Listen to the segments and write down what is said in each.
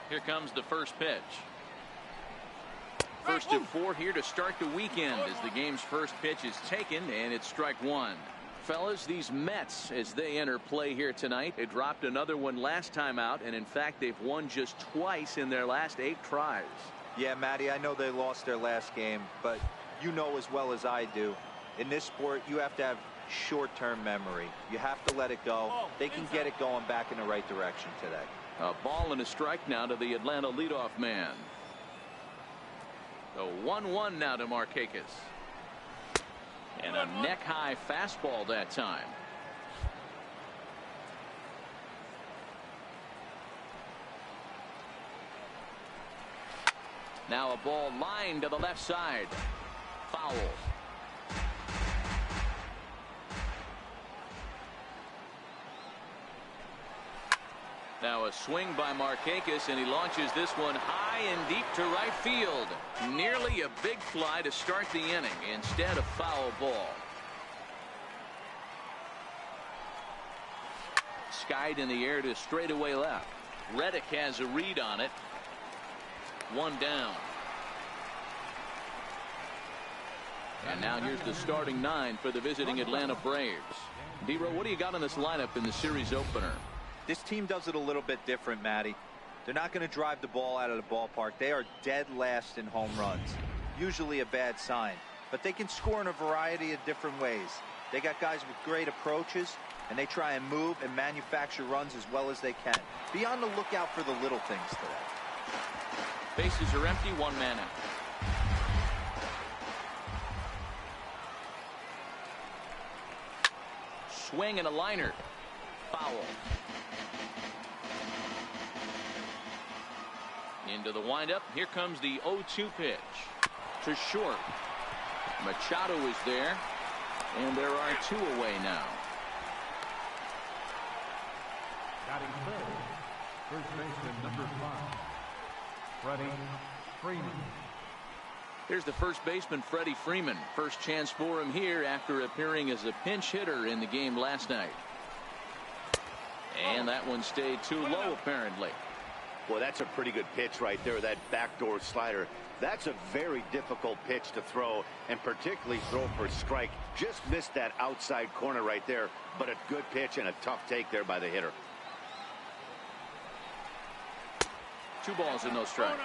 Here comes the first pitch. First of 4 here to start the weekend as the game's first pitch is taken, and it's strike one. Fellas, these Mets, as they enter play here tonight, they dropped another one last time out, and in fact they've won just twice in their last 8 tries. Yeah, Matty, I know they lost their last game, but you know as well as I do, in this sport you have to have short-term memory. You have to let it go. They can get it going back in the right direction today. A ball and a strike now to the Atlanta leadoff man. The 1-1 now to Markakis. And a neck-high fastball that time. Now a ball lined to the left side. Foul. Now a swing by Markakis, and he launches this one high and deep to right field. Nearly a big fly to start the inning. Instead, a foul ball. Skied in the air to straightaway left. Reddick has a read on it. 1 down. And now here's the starting 9 for the visiting Atlanta Braves. D-Row, what do you got in this lineup in the series opener? This team does it a little bit different, Matty. They're not going to drive the ball out of the ballpark. They are dead last in home runs. Usually a bad sign. But they can score in a variety of different ways. They got guys with great approaches, and they try and move and manufacture runs as well as they can. Be on the lookout for the little things today. Bases are empty, 1 man out. Swing and a liner. Foul. Into the windup. Here comes the 0-2 pitch. To short. Machado is there. And there are 2 away now. Batting third, first baseman number 5, Freddie Freeman. Here's the first baseman, Freddie Freeman. First chance for him here after appearing as a pinch hitter in the game last night. And that one stayed too low, apparently. Well, that's a pretty good pitch right there, that backdoor slider. That's a very difficult pitch to throw, and particularly throw for a strike. Just missed that outside corner right there, but a good pitch and a tough take there by the hitter. 2 balls and no strikes.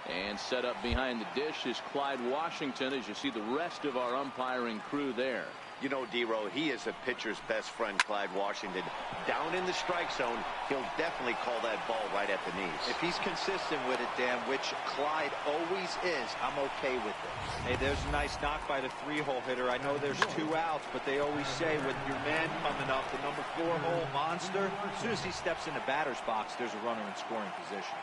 And set up behind the dish is Clyde Washington, as you see the rest of our umpiring crew there. You know, D-Row, he is a pitcher's best friend, Clyde Washington. Down in the strike zone, he'll definitely call that ball right at the knees. If he's consistent with it, Dan, which Clyde always is, I'm okay with it. Hey, there's a nice knock by the 3-hole hitter. I know there's 2 outs, but they always say with your man coming up, the number 4-hole monster, as soon as he steps in the batter's box, there's a runner in scoring position.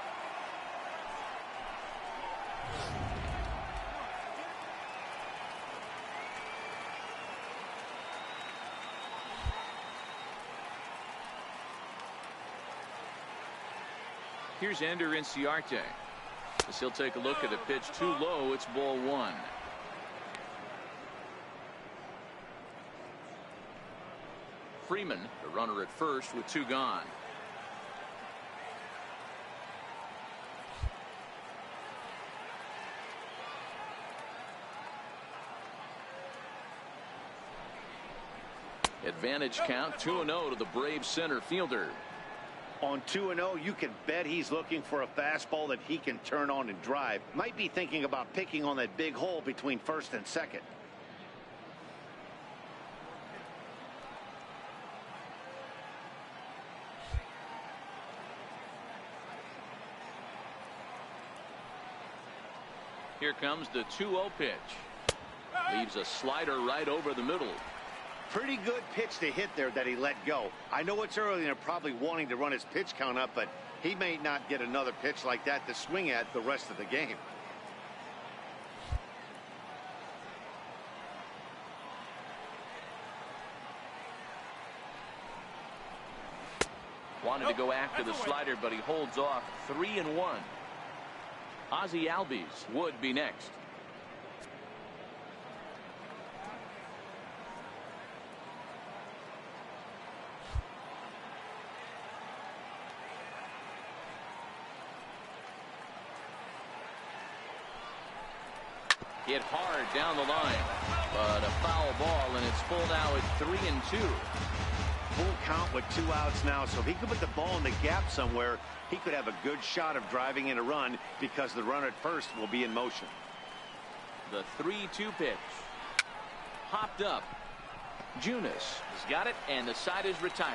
Here's Ender Inciarte. As he'll take a look at a pitch too low. It's ball 1. Freeman, the runner at first with 2 gone. Advantage count 2-0 to the Braves center fielder. On 2-0, you can bet he's looking for a fastball that he can turn on and drive. Might be thinking about picking on that big hole between first and second. Here comes the 2-0 pitch. Leaves a slider right over the middle. Pretty good pitch to hit there that he let go. I know it's early and they're probably wanting to run his pitch count up, but he may not get another pitch like that to swing at the rest of the game. Wanted to go after the slider, but he holds off. 3-1. Ozzie Albies would be next. Hit hard down the line, but a foul ball, and it's full now at 3-2. Full count with 2 outs now, so if he could put the ball in the gap somewhere, he could have a good shot of driving in a run because the runner at first will be in motion. The 3-2 pitch. Hopped up. Junis has got it, and the side is retired.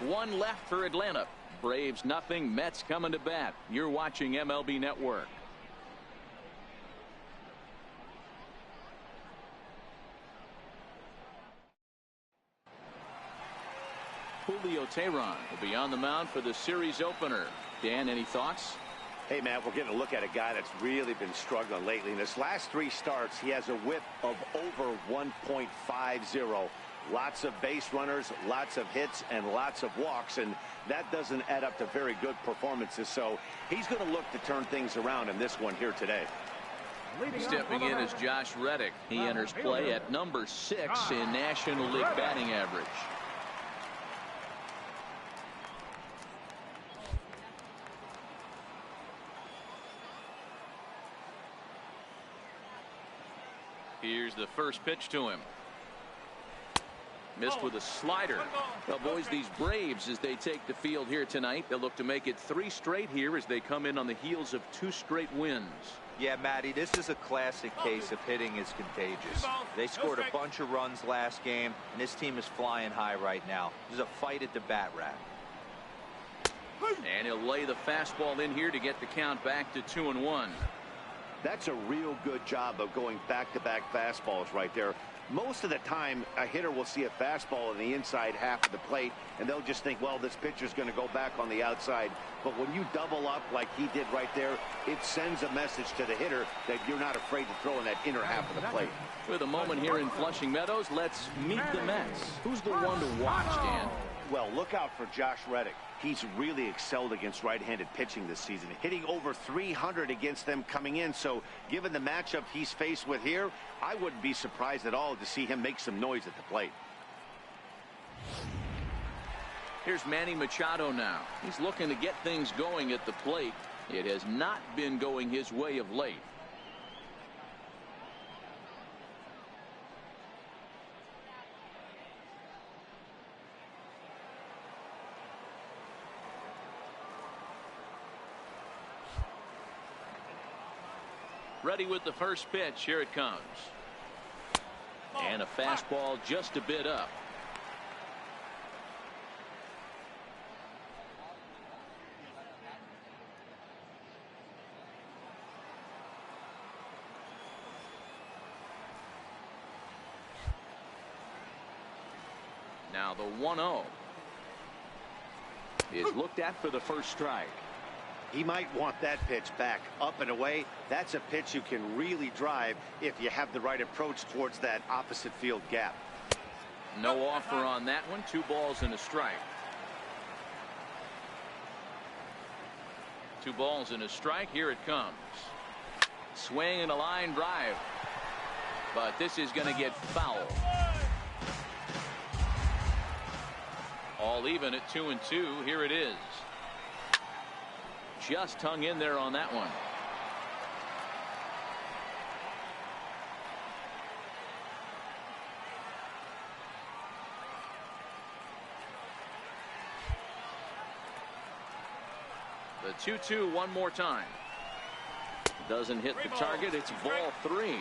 1 left for Atlanta. Braves nothing. Mets coming to bat. You're watching MLB Network. Julio Teheran will be on the mound for the series opener. Dan, any thoughts? Hey, Matt, we're getting a look at a guy that's really been struggling lately. In his last 3 starts, he has a whip of over 1.50. Lots of base runners, lots of hits, and lots of walks, and that doesn't add up to very good performances. So he's going to look to turn things around in this one here today. Stepping in is Josh Reddick. He enters play at number 6 in National League batting average. Here's the first pitch to him. Missed with a slider. Well, boys, these Braves, as they take the field here tonight, they'll look to make it 3 straight here as they come in on the heels of 2 straight wins. Yeah, Matty, this is a classic case of hitting is contagious. They scored a bunch of runs last game, and this team is flying high right now. There's a fight at the bat rack. And he'll lay the fastball in here to get the count back to 2-1. That's a real good job of going back-to-back fastballs right there. Most of the time, a hitter will see a fastball in the inside half of the plate, and they'll just think, well, this pitcher's going to go back on the outside. But when you double up like he did right there, it sends a message to the hitter that you're not afraid to throw in that inner half of the plate. With a moment here in Flushing Meadows, let's meet the Mets. Who's the one to watch, Dan? Well, look out for Josh Reddick. He's really excelled against right-handed pitching this season, hitting over 300 against them coming in. So given the matchup he's faced with here, I wouldn't be surprised at all to see him make some noise at the plate. Here's Manny Machado now. He's looking to get things going at the plate. It has not been going his way of late. Ready with the first pitch. Here it comes. And a fastball just a bit up. Now the 1-0 is looked at for the first strike. He might want that pitch back up and away. That's a pitch you can really drive if you have the right approach towards that opposite field gap. No offer on that one. 2 balls and a strike. 2 balls and a strike. Here it comes. Swing and a line drive. But this is going to get foul. All even at 2-2. Here it is. Just hung in there on that one. The 2-2 one more time. Doesn't hit the target. It's ball 3.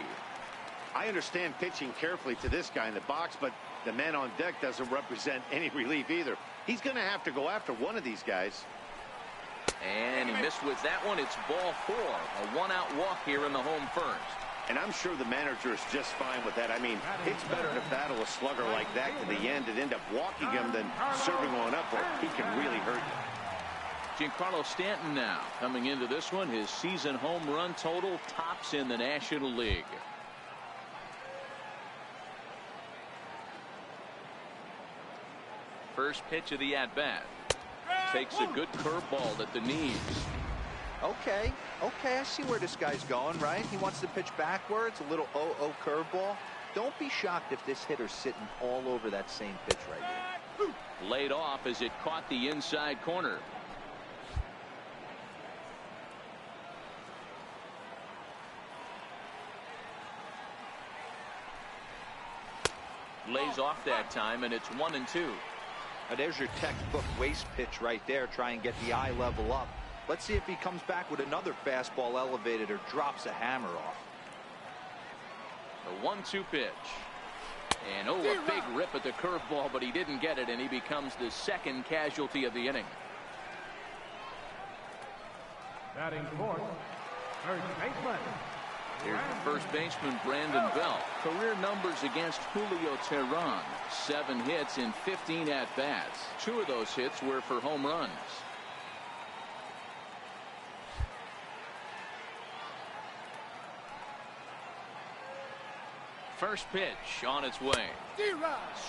I understand pitching carefully to this guy in the box, but the man on deck doesn't represent any relief either. He's going to have to go after one of these guys. And he missed with that one. It's ball 4. A 1-out walk here in the home first. And I'm sure the manager is just fine with that. I mean, it's better to battle a slugger like that to the end and end up walking him than serving one up where he can really hurt you. Giancarlo Stanton now coming into this one. His season home run total tops in the National League. First pitch of the at-bat. Takes a good curveball at the knees. Okay, I see where this guy's going, right? He wants to pitch backwards, a little 0-0 curveball. Don't be shocked if this hitter's sitting all over that same pitch right here. Laid off as it caught the inside corner. lays off that time, and it's 1-2. Now there's your textbook waste pitch right there. Try and get the eye level up. Let's see if he comes back with another fastball elevated or drops a hammer off. The 1-2 pitch. And a big rip at the curveball, but he didn't get it, and he becomes the second casualty of the inning. Batting fourth, first baseman. Here's the first baseman, Brandon Belt. Career numbers against Julio Teheran. 7 hits in 15 at-bats. 2 of those hits were for home runs. First pitch on its way.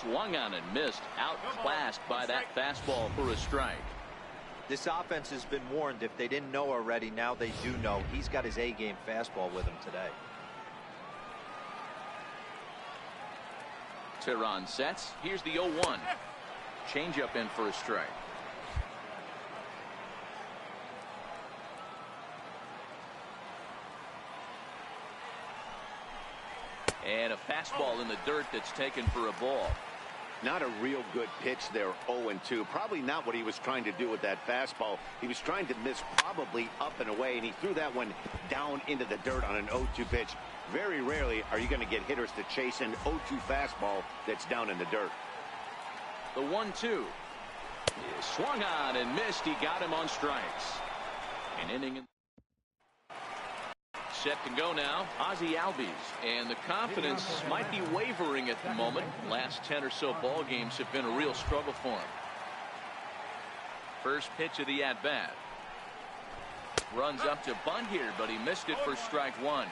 Swung on and missed. Outclassed by that fastball for a strike. This offense has been warned. If they didn't know already, now they do know. He's got his A-game fastball with him today. Teheran sets. Here's the 0-1. Changeup in for a strike. And a fastball in the dirt that's taken for a ball. Not a real good pitch there, 0-2. Probably not what he was trying to do with that fastball. He was trying to miss probably up and away, and he threw that one down into the dirt on an 0-2 pitch. Very rarely are you going to get hitters to chase an 0-2 fastball that's down in the dirt. The 1-2 is swung on and missed. He got him on strikes. An inning in. Set to go now, Ozzie Albies, and the confidence might be wavering at the moment. Last 10 or so ball games have been a real struggle for him. First pitch of the at-bat. Runs up to bunt here, but he missed it for strike 1.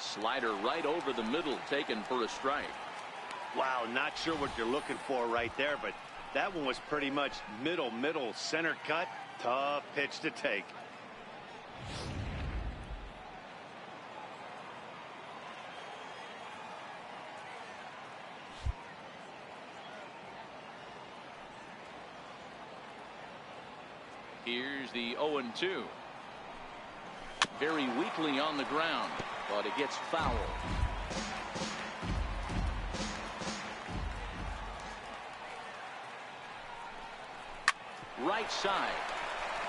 Slider right over the middle, taken for a strike. Wow, not sure what you're looking for right there, but that one was pretty much middle center cut. Tough pitch to take. Here's the 0-2. Very weakly on the ground, but it gets foul. Right side.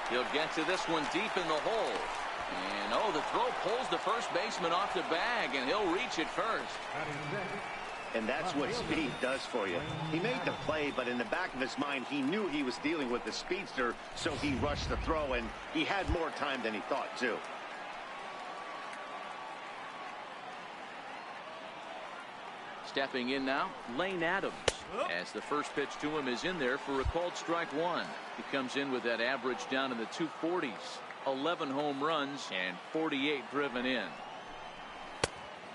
He'll get to this one deep in the hole. And the throw pulls the first baseman off the bag, and he'll reach it first. And that's what speed does for you. He made the play, but in the back of his mind, he knew he was dealing with the speedster, so he rushed the throw, and he had more time than he thought, too. Stepping in now, Lane Adams, as the first pitch to him is in there for a called strike 1. He comes in with that average down in the 240s, 11 home runs and 48 driven in.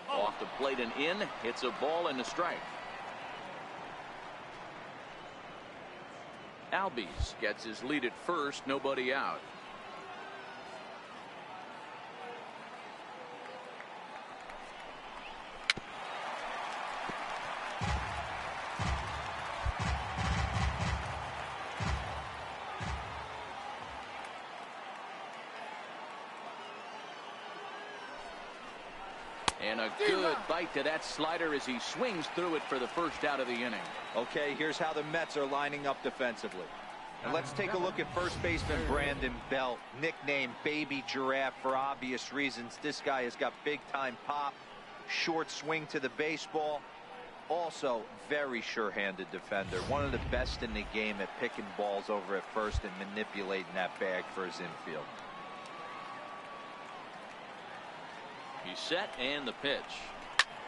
Off the plate and in, hits a ball and a strike. Albies gets his lead at first, nobody out. And a good bite to that slider as he swings through it for the first out of the inning. Okay, here's how the Mets are lining up defensively. And let's take a look at first baseman Brandon Belt, nicknamed Baby Giraffe for obvious reasons. This guy has got big-time pop, short swing to the baseball. Also, very sure-handed defender. One of the best in the game at picking balls over at first and manipulating that bag for his infield. He's set and the pitch.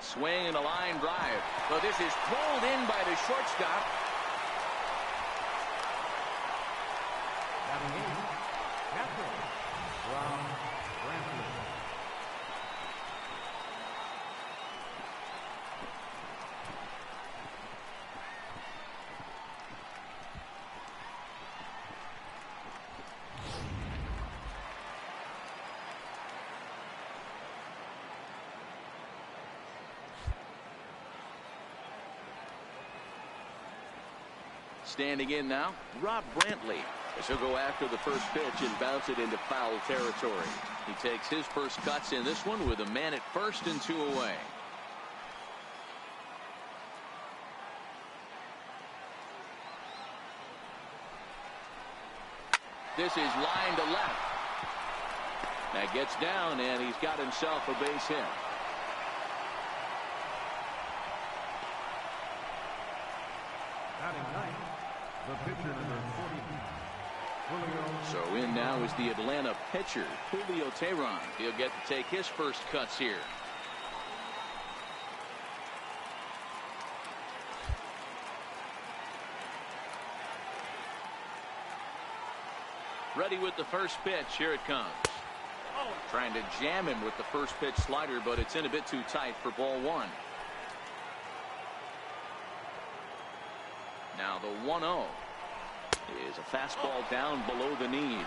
Swing and a line drive. But this is pulled in by the shortstop. Standing in now, Rob Brantley, as he'll go after the first pitch and bounce it into foul territory. He takes his first cuts in this one with a man at first and 2 away. This is line to left. That gets down, and he's got himself a base hit. Batting ninth, the pitcher number 40, Julio. So in now is the Atlanta pitcher, Julio Teheran. He'll get to take his first cuts here. Ready with the first pitch. Here it comes. Trying to jam him with the first pitch slider, but it's in a bit too tight for ball 1. Now the 1-0 is a fastball down below the knees.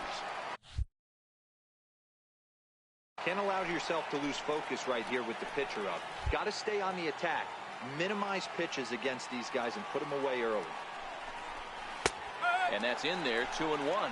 Can't allow yourself to lose focus right here with the pitcher up. Got to stay on the attack. Minimize pitches against these guys and put them away early. And that's in there, 2-1.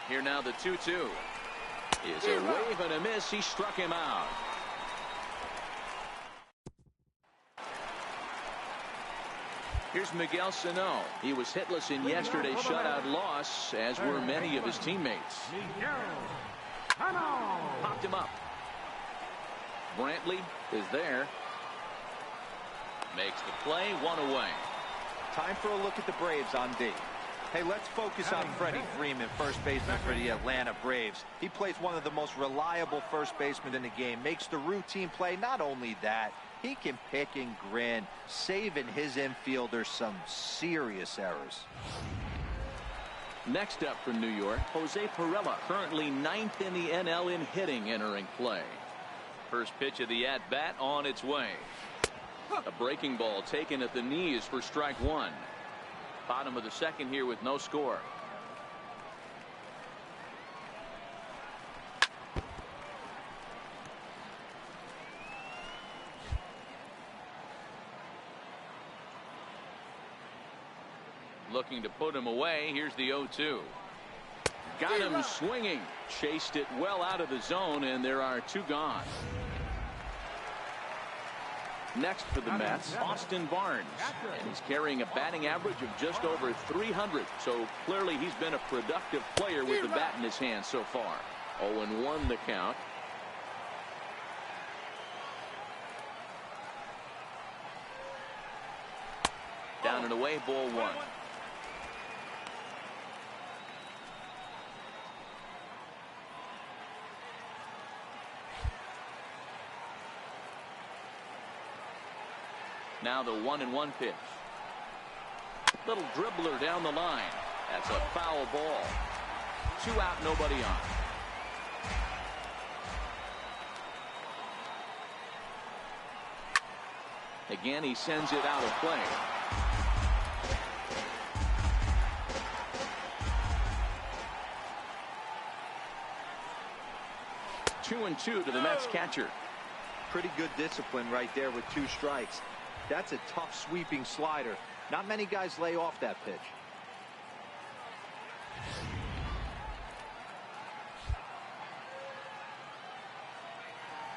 Here now the 2-2 is a wave and a miss. He struck him out. Here's Miguel Sano. He was hitless in yesterday's shutout loss, as were many of his teammates. Popped him up. Brantley is there. Makes the play, 1 away. Time for a look at the Braves on D. Hey, let's focus on Freddie Freeman, first baseman for the Atlanta Braves. He plays one of the most reliable first basemen in the game, makes the routine play. Not only that, he can pick and grin, saving his infielders some serious errors. Next up from New York, Jose Pirela, currently 9th in the NL in hitting, entering play. First pitch of the at-bat on its way. A breaking ball taken at the knees for strike 1. Bottom of the second here with no score. Looking to put him away. Here's the 0-2. Got him swinging. Chased it well out of the zone, and there are 2 gone. Next for the Mets, Austin Barnes, and he's carrying a batting average of just over 300, so clearly he's been a productive player with the bat in his hand so far. 0-1 the count. Down and away, ball 1. Now the 1-1 pitch. Little dribbler down the line. That's a foul ball. 2 out, nobody on. Again, he sends it out of play. Two and 2 to the Mets catcher. Pretty good discipline right there with 2 strikes. That's a tough sweeping slider. Not many guys lay off that pitch.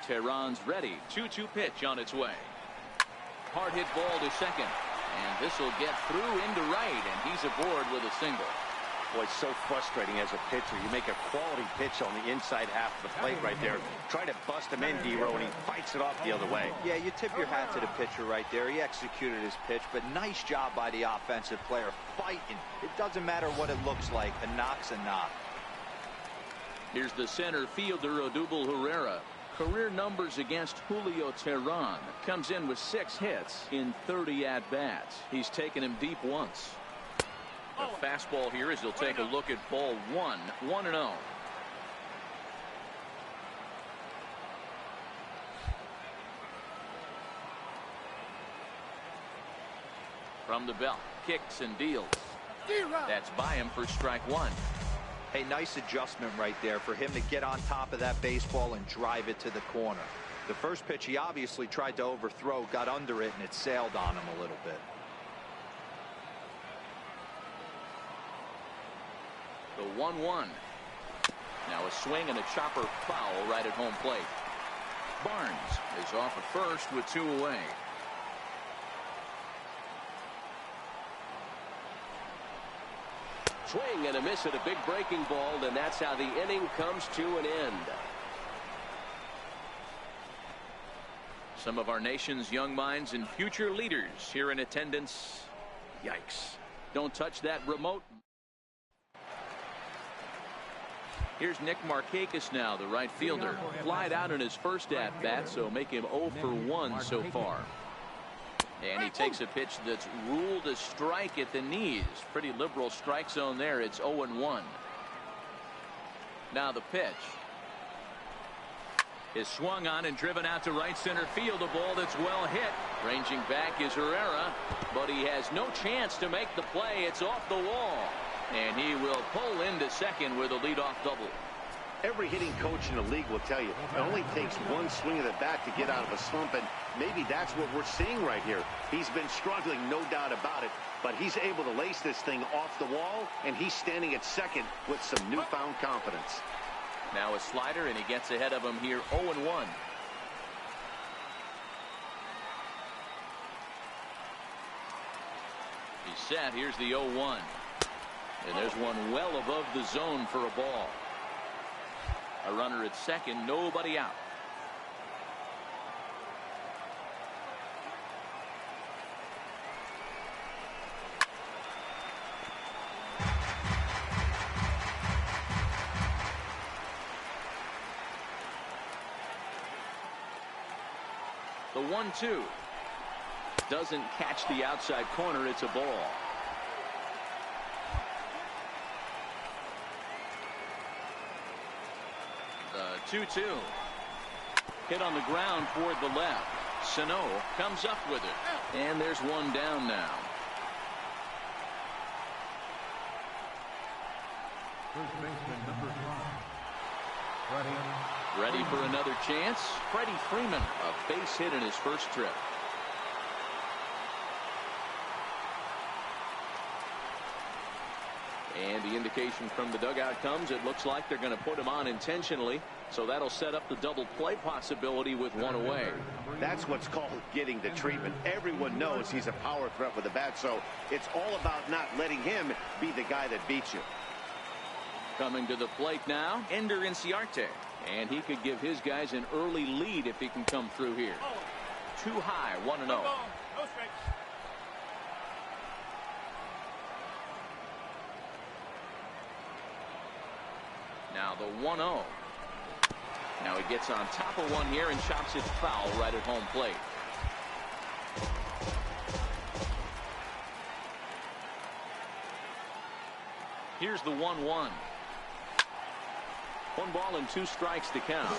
Teheran's ready. 2-2 pitch on its way. Hard hit ball to second. And this will get through into right, and he's aboard with a single. Boy, it's so frustrating as a pitcher. You make a quality pitch on the inside half of the plate right there. Try to bust him in, D-Row, and he fights it off the other way. Yeah, you tip your hat to the pitcher right there. He executed his pitch, but nice job by the offensive player fighting. It doesn't matter what it looks like. A knock's a knock. Here's the center fielder, Odubel Herrera. Career numbers against Julio Teheran. Comes in with 6 hits in 30 at-bats. He's taken him deep once. The fastball here as he'll take a look at ball 1. 1-0. From the belt, kicks and deals. That's by him for strike one. A nice adjustment right there for him to get on top of that baseball and drive it to the corner. The first pitch he obviously tried to overthrow, got under it, and it sailed on him a little bit. The 1-1. Now a swing and a chopper foul right at home plate. Barnes is off at first with 2 away. Swing and a miss at a big breaking ball, and that's how the inning comes to an end. Some of our nation's young minds and future leaders here in attendance. Yikes. Don't touch that remote. Here's Nick Markakis now, the right fielder. Flied out in his first at-bat, so make him 0 for 1 so far. And he takes a pitch that's ruled a strike at the knees. Pretty liberal strike zone there. It's 0-1. Now the pitch is swung on and driven out to right center field. A ball that's well hit. Ranging back is Herrera, but he has no chance to make the play. It's off the wall, and he will pull into second with a leadoff double. Every hitting coach in the league will tell you it only takes one swing of the bat to get out of a slump, and maybe that's what we're seeing right here. He's been struggling, no doubt about it, but he's able to lace this thing off the wall, and he's standing at second with some newfound confidence. Now a slider, and he gets ahead of him here. 0-1. He's set. Here's the 0-1. And there's one well above the zone for a ball. A runner at second, nobody out. The 1-2 doesn't catch the outside corner. It's a ball. The 2-2 hit on the ground toward the left. Sano comes up with it, and there's one down now. First baseman number 5. Ready for another chance. Freddie Freeman, a base hit in his first trip. And the indication from the dugout comes. It looks like they're going to put him on intentionally. So that'll set up the double play possibility with one away. That's what's called getting the treatment. Everyone knows he's a power threat with the bat, so it's all about not letting him be the guy that beats you. Coming to the plate now, Ender Inciarte. And he could give his guys an early lead if he can come through here. Too high, 1-0. Now the 1-0. Now he gets on top of one here and chops it foul right at home plate. Here's the 1-1. 1 ball and 2 strikes to count.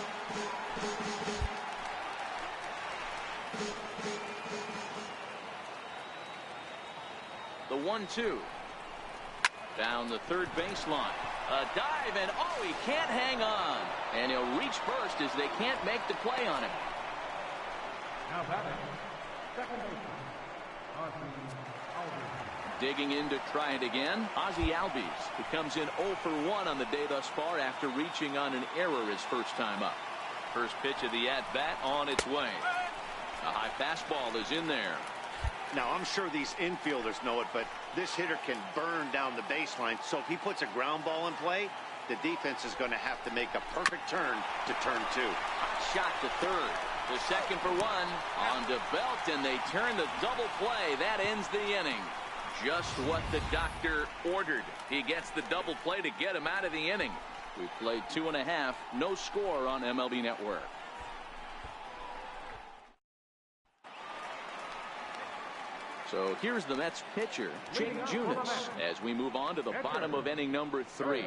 The 1-2. Down the third baseline. A dive, and oh, he can't hang on. And he'll reach first as they can't make the play on him. Now batting, second baseman, Digging in to try it again, Ozzie Albies, who comes in 0 for 1 on the day thus far after reaching on an error his first time up. First pitch of the at-bat on its way. A high fastball is in there. Now, I'm sure these infielders know it, but this hitter can burn down the baseline, so if he puts a ground ball in play, the defense is going to have to make a perfect turn to turn 2. Hot shot to third. The second for 1 on the belt, and they turn the double play. That ends the inning. Just what the doctor ordered. He gets the double play to get him out of the inning. We played 2.5. No score on MLB Network. So here's the Mets pitcher, Jake Junis, as we move on to the bottom of inning number 3.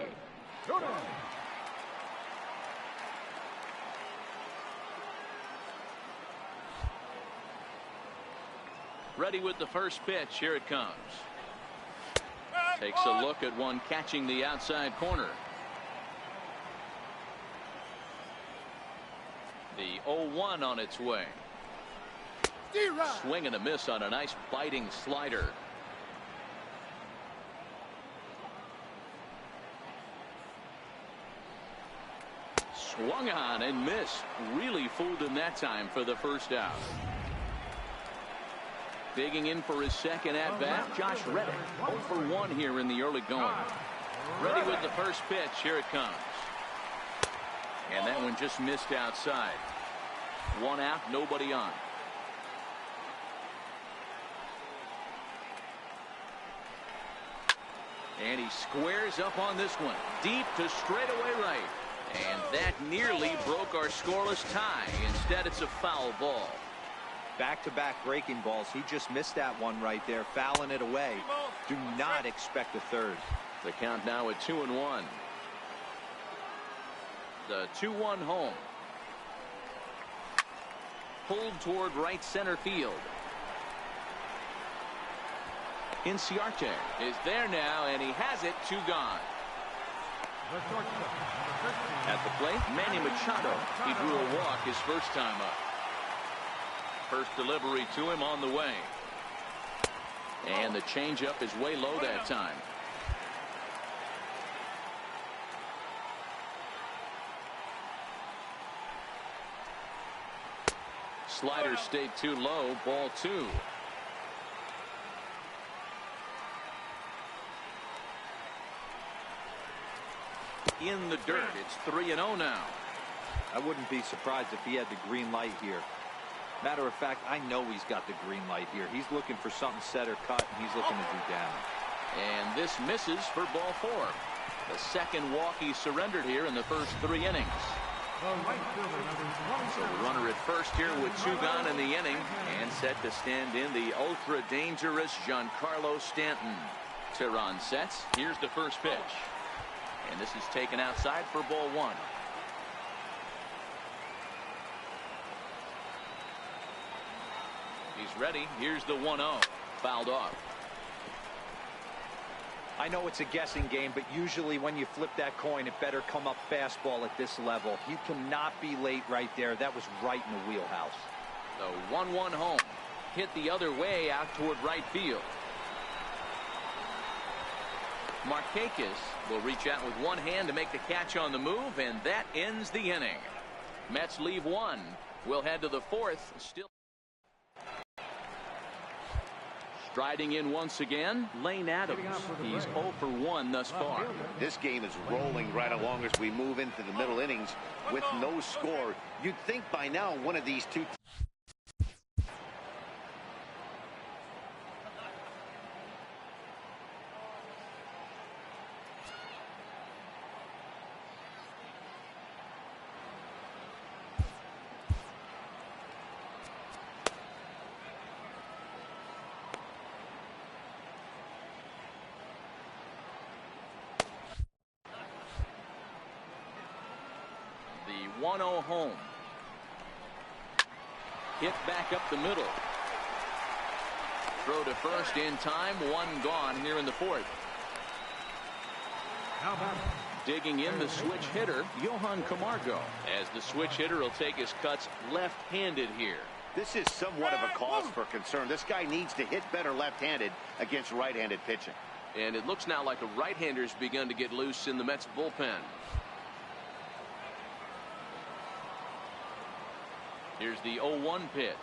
Ready with the first pitch. Here it comes. Takes a look at one catching the outside corner. The 0-1 on its way. Swing and a miss on a nice biting slider. Swung on and missed. Really fooled him that time for the first out. Digging in for his second at bat, Josh Reddick. 0 for 1 here in the early going. Ready with the first pitch. Here it comes. And that one just missed outside. 1 out, nobody on. And he squares up on this one. Deep to straightaway right. And that nearly broke our scoreless tie. Instead, it's a foul ball. Back-to-back breaking balls. He just missed that one right there, fouling it away. Do not expect a third. The count now at 2-1. The 2-1 home. Pulled toward right center field. Inciarte is there now, and he has it. 2 gone. At the plate, Manny Machado. He drew a walk his first time up. First delivery to him on the way. And the changeup is way low that time. Slider stayed too low. Ball 2. In the dirt. It's 3-0 now. I wouldn't be surprised if he had the green light here. Matter of fact, I know he's got the green light here. He's looking for something set or cut, and he's looking to do damage. And this misses for ball 4. The second walk he surrendered here in the first 3 innings. So the runner at first here with 2 gone in the inning, and set to stand in the ultra dangerous Giancarlo Stanton. Tehran sets. Here's the first pitch. And this is taken outside for ball 1. He's ready. Here's the 1-0. Fouled off. I know it's a guessing game, but usually when you flip that coin, it better come up fastball at this level. You cannot be late right there. That was right in the wheelhouse. The 1-1 home. Hit the other way out toward right field. Markakis will reach out with one hand to make the catch on the move, and that ends the inning. Mets leave 1. We'll head to the 4th. Still striding in once again, Lane Adams. He's 0 for 1 thus far. This game is rolling right along as we move into the middle innings with no score. You'd think by now one of these two The 1-0 home. Hit back up the middle. Throw to first in time. 1 gone here in the 4th. Digging in the switch hitter, Johan Camargo. As the switch hitter will take his cuts left-handed here. This is somewhat of a cause for concern. This guy needs to hit better left-handed against right-handed pitching. And it looks now like a right-hander's begun to get loose in the Mets bullpen. Here's the 0-1 pitch.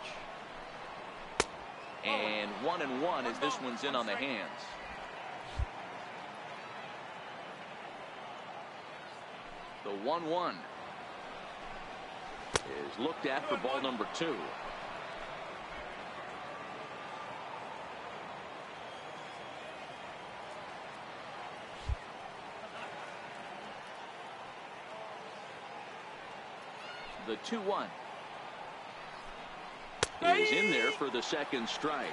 And 1-1 as this one's in on the hands. The 1-1 is looked at for ball number 2. The 2-1 is in there for the second strike.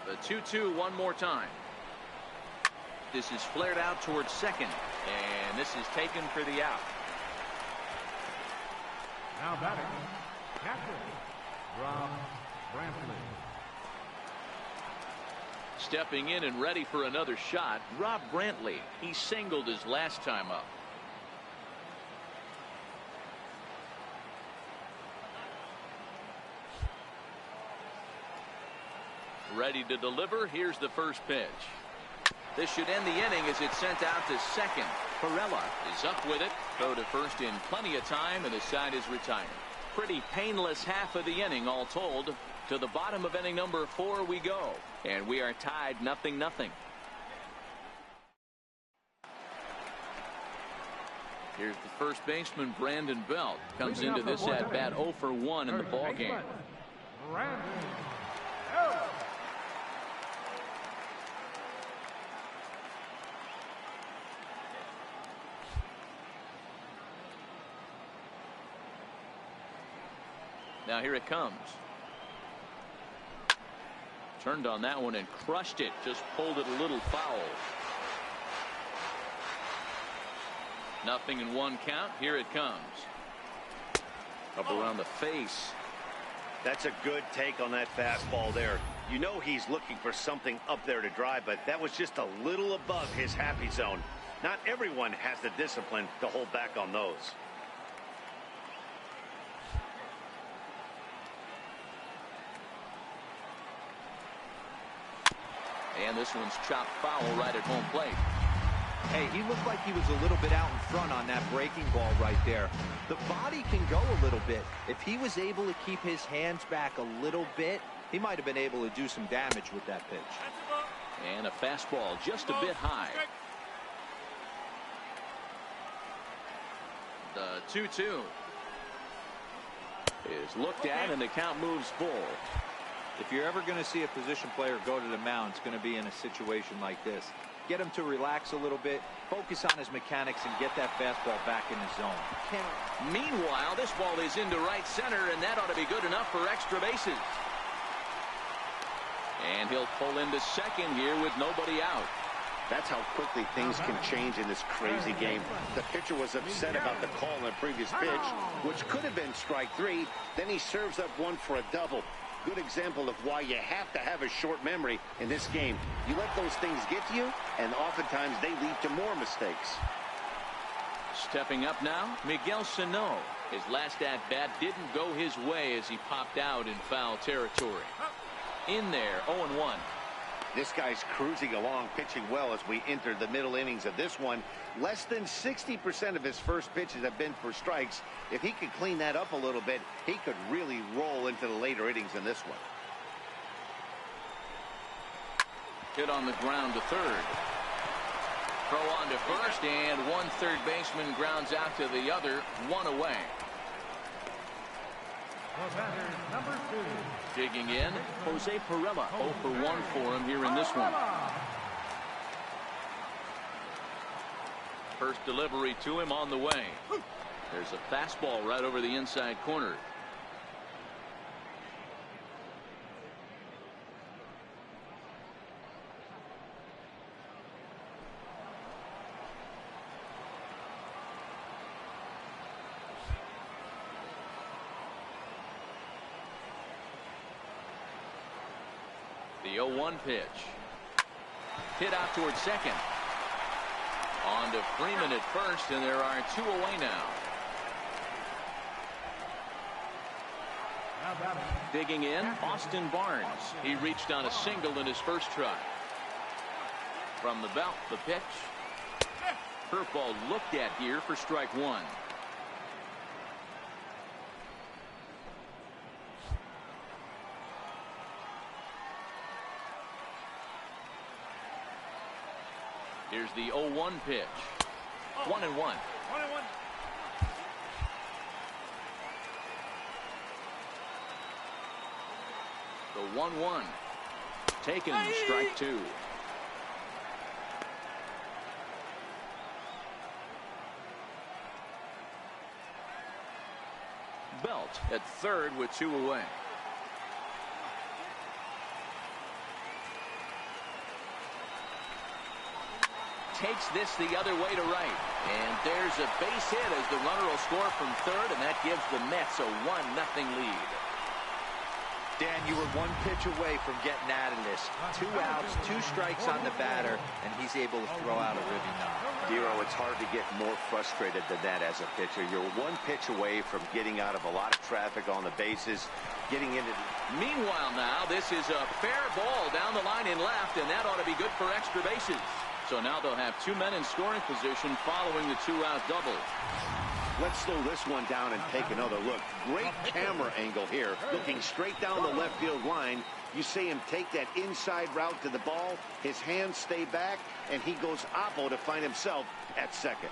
The 2-2 one more time. This is flared out towards second, and this is taken for the out. Now batting, catcher, Rob Brantley. Stepping in and ready for another shot, Rob Brantley. He singled his last time up. Ready to deliver. Here's the first pitch. This should end the inning as it's sent out to second. Perella is up with it. Throw to first in plenty of time, and the side is retired. Pretty painless half of the inning all told. To the bottom of inning number 4 we go, and we are tied 0-0. Here's the first baseman, Brandon Belt. Comes into this at bat 0 for 1 in the ball game. Brandon Belt. Now here it comes. Turned on that one and crushed it. Just pulled it a little foul. 0-1 count. Here it comes. Up around the face. That's a good take on that fastball there. You know he's looking for something up there to drive, but that was just a little above his happy zone. Not everyone has the discipline to hold back on those. And this one's chopped foul right at home plate. Hey, he looked like he was a little bit out in front on that breaking ball right there. The body can go a little bit. If he was able to keep his hands back a little bit, he might have been able to do some damage with that pitch. And a fastball just a bit high. The 2-2 is looked at, and the count moves full. If you're ever going to see a position player go to the mound, it's going to be in a situation like this. Get him to relax a little bit, focus on his mechanics, and get that fastball back in his zone. Meanwhile, this ball is into right center, and that ought to be good enough for extra bases. And he'll pull into second here with nobody out. That's how quickly things can change in this crazy game. The pitcher was upset about the call on the previous pitch, which could have been strike 3. Then he serves up one for a double. Good example of why you have to have a short memory in this game. You let those things get to you, and oftentimes they lead to more mistakes. Stepping up now, Miguel Sano. His last at-bat didn't go his way as he popped out in foul territory. In there, 0-1. This guy's cruising along, pitching well as we enter the middle innings of this one. Less than 60% of his first pitches have been for strikes. If he could clean that up a little bit, he could really roll into the later innings in this one. Hit on the ground to third. Throw on to first, and one third baseman grounds out to the other, one away. The batter, number 2. Digging in, Jose Perella. 0 for 1 for him here in this one. First delivery to him on the way. There's a fastball right over the inside corner. The 0-1 pitch. Hit out towards second. On to Freeman at first, and there are 2 away now. Digging in, Austin Barnes. He reached on a single in his first try. From the belt, the pitch. Curveball looked at here for strike 1. Here's the 0-1 pitch. 1-1. The 1-1. Taken, strike 2. Belt at third with 2 away. takes this the other way to right. And there's a base hit as the runner will score from third, and that gives the Mets a 1-0 lead. Dan, you were one pitch away from getting out of this. 2 outs, 2 strikes on the batter, and he's able to throw out a ribby knock. Dero, it's hard to get more frustrated than that as a pitcher. You're one pitch away from getting out of a lot of traffic on the bases, getting into the... Meanwhile now, this is a fair ball down the line in left, and that ought to be good for extra bases. So now they'll have 2 men in scoring position following the 2-out double. Let's slow this one down and take another look. Great camera angle here, looking straight down the left field line. You see him take that inside route to the ball. His hands stay back, and he goes oppo to find himself at second.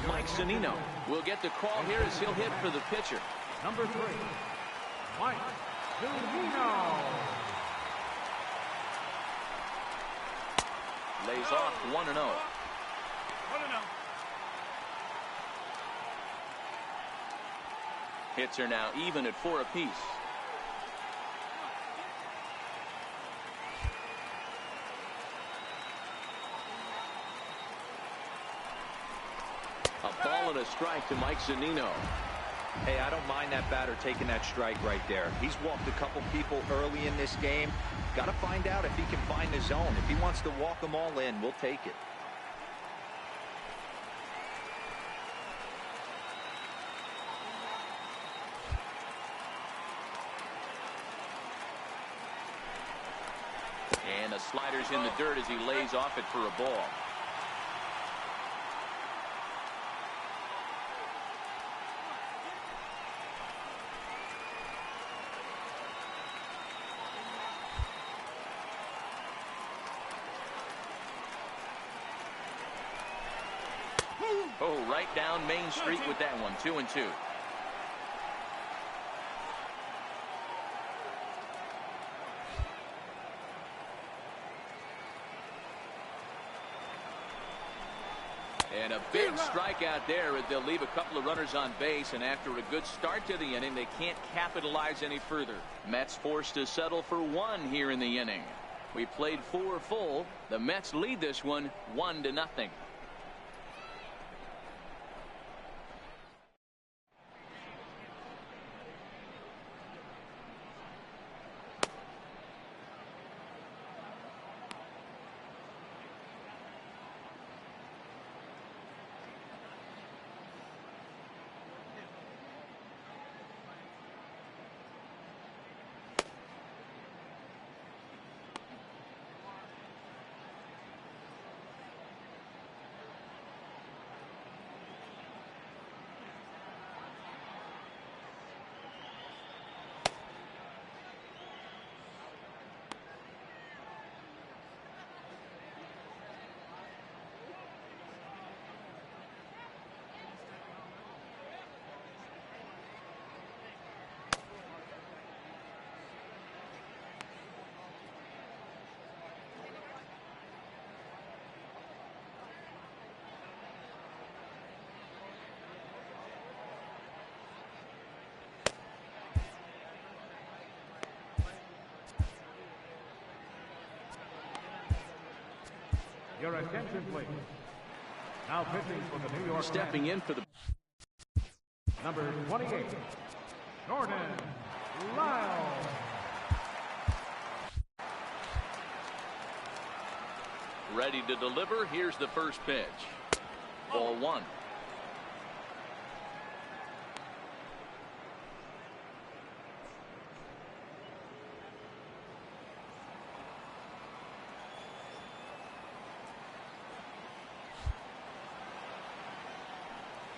Mike Zunino will get the call here as he'll hit for the pitcher. Number 3, Mike Zunino. Lays off 1-0. Hits are now even at 4 apiece. A ball and a strike to Mike Zunino. Hey, I don't mind that batter taking that strike right there. He's walked a couple people early in this game. Got to find out if he can find the zone. If he wants to walk them all in, we'll take it. And the slider's in the dirt as he lays off it for a ball. Oh, right down Main Street with that one. 2-2. And a big strikeout there as they'll leave a couple of runners on base, and after a good start to the inning, they can't capitalize any further. Mets forced to settle for 1 here in the inning. We played 4 full. The Mets lead this one 1-0. Your attention, please. Now pitching for the New York Stepping Mets, in for the number 28, Jordan Lyles. ready to deliver. Here's the first pitch. Ball one.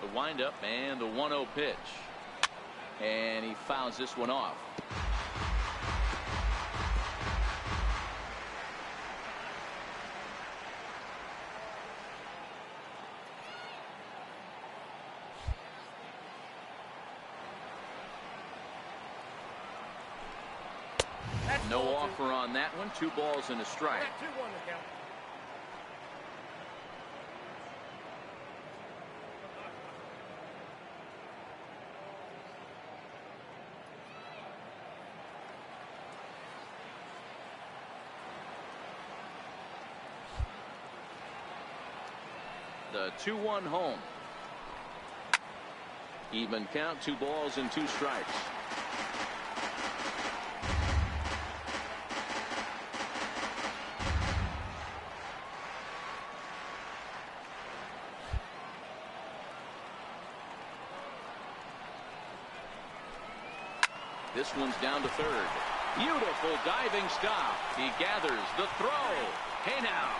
The windup and the 1-0 pitch. And he fouls this one off. No offer on that one. 2 balls and a strike. The 2-1 home. Even count. 2 balls and 2 strikes. This one's down to third. Beautiful diving stop. He gathers the throw. Hey now.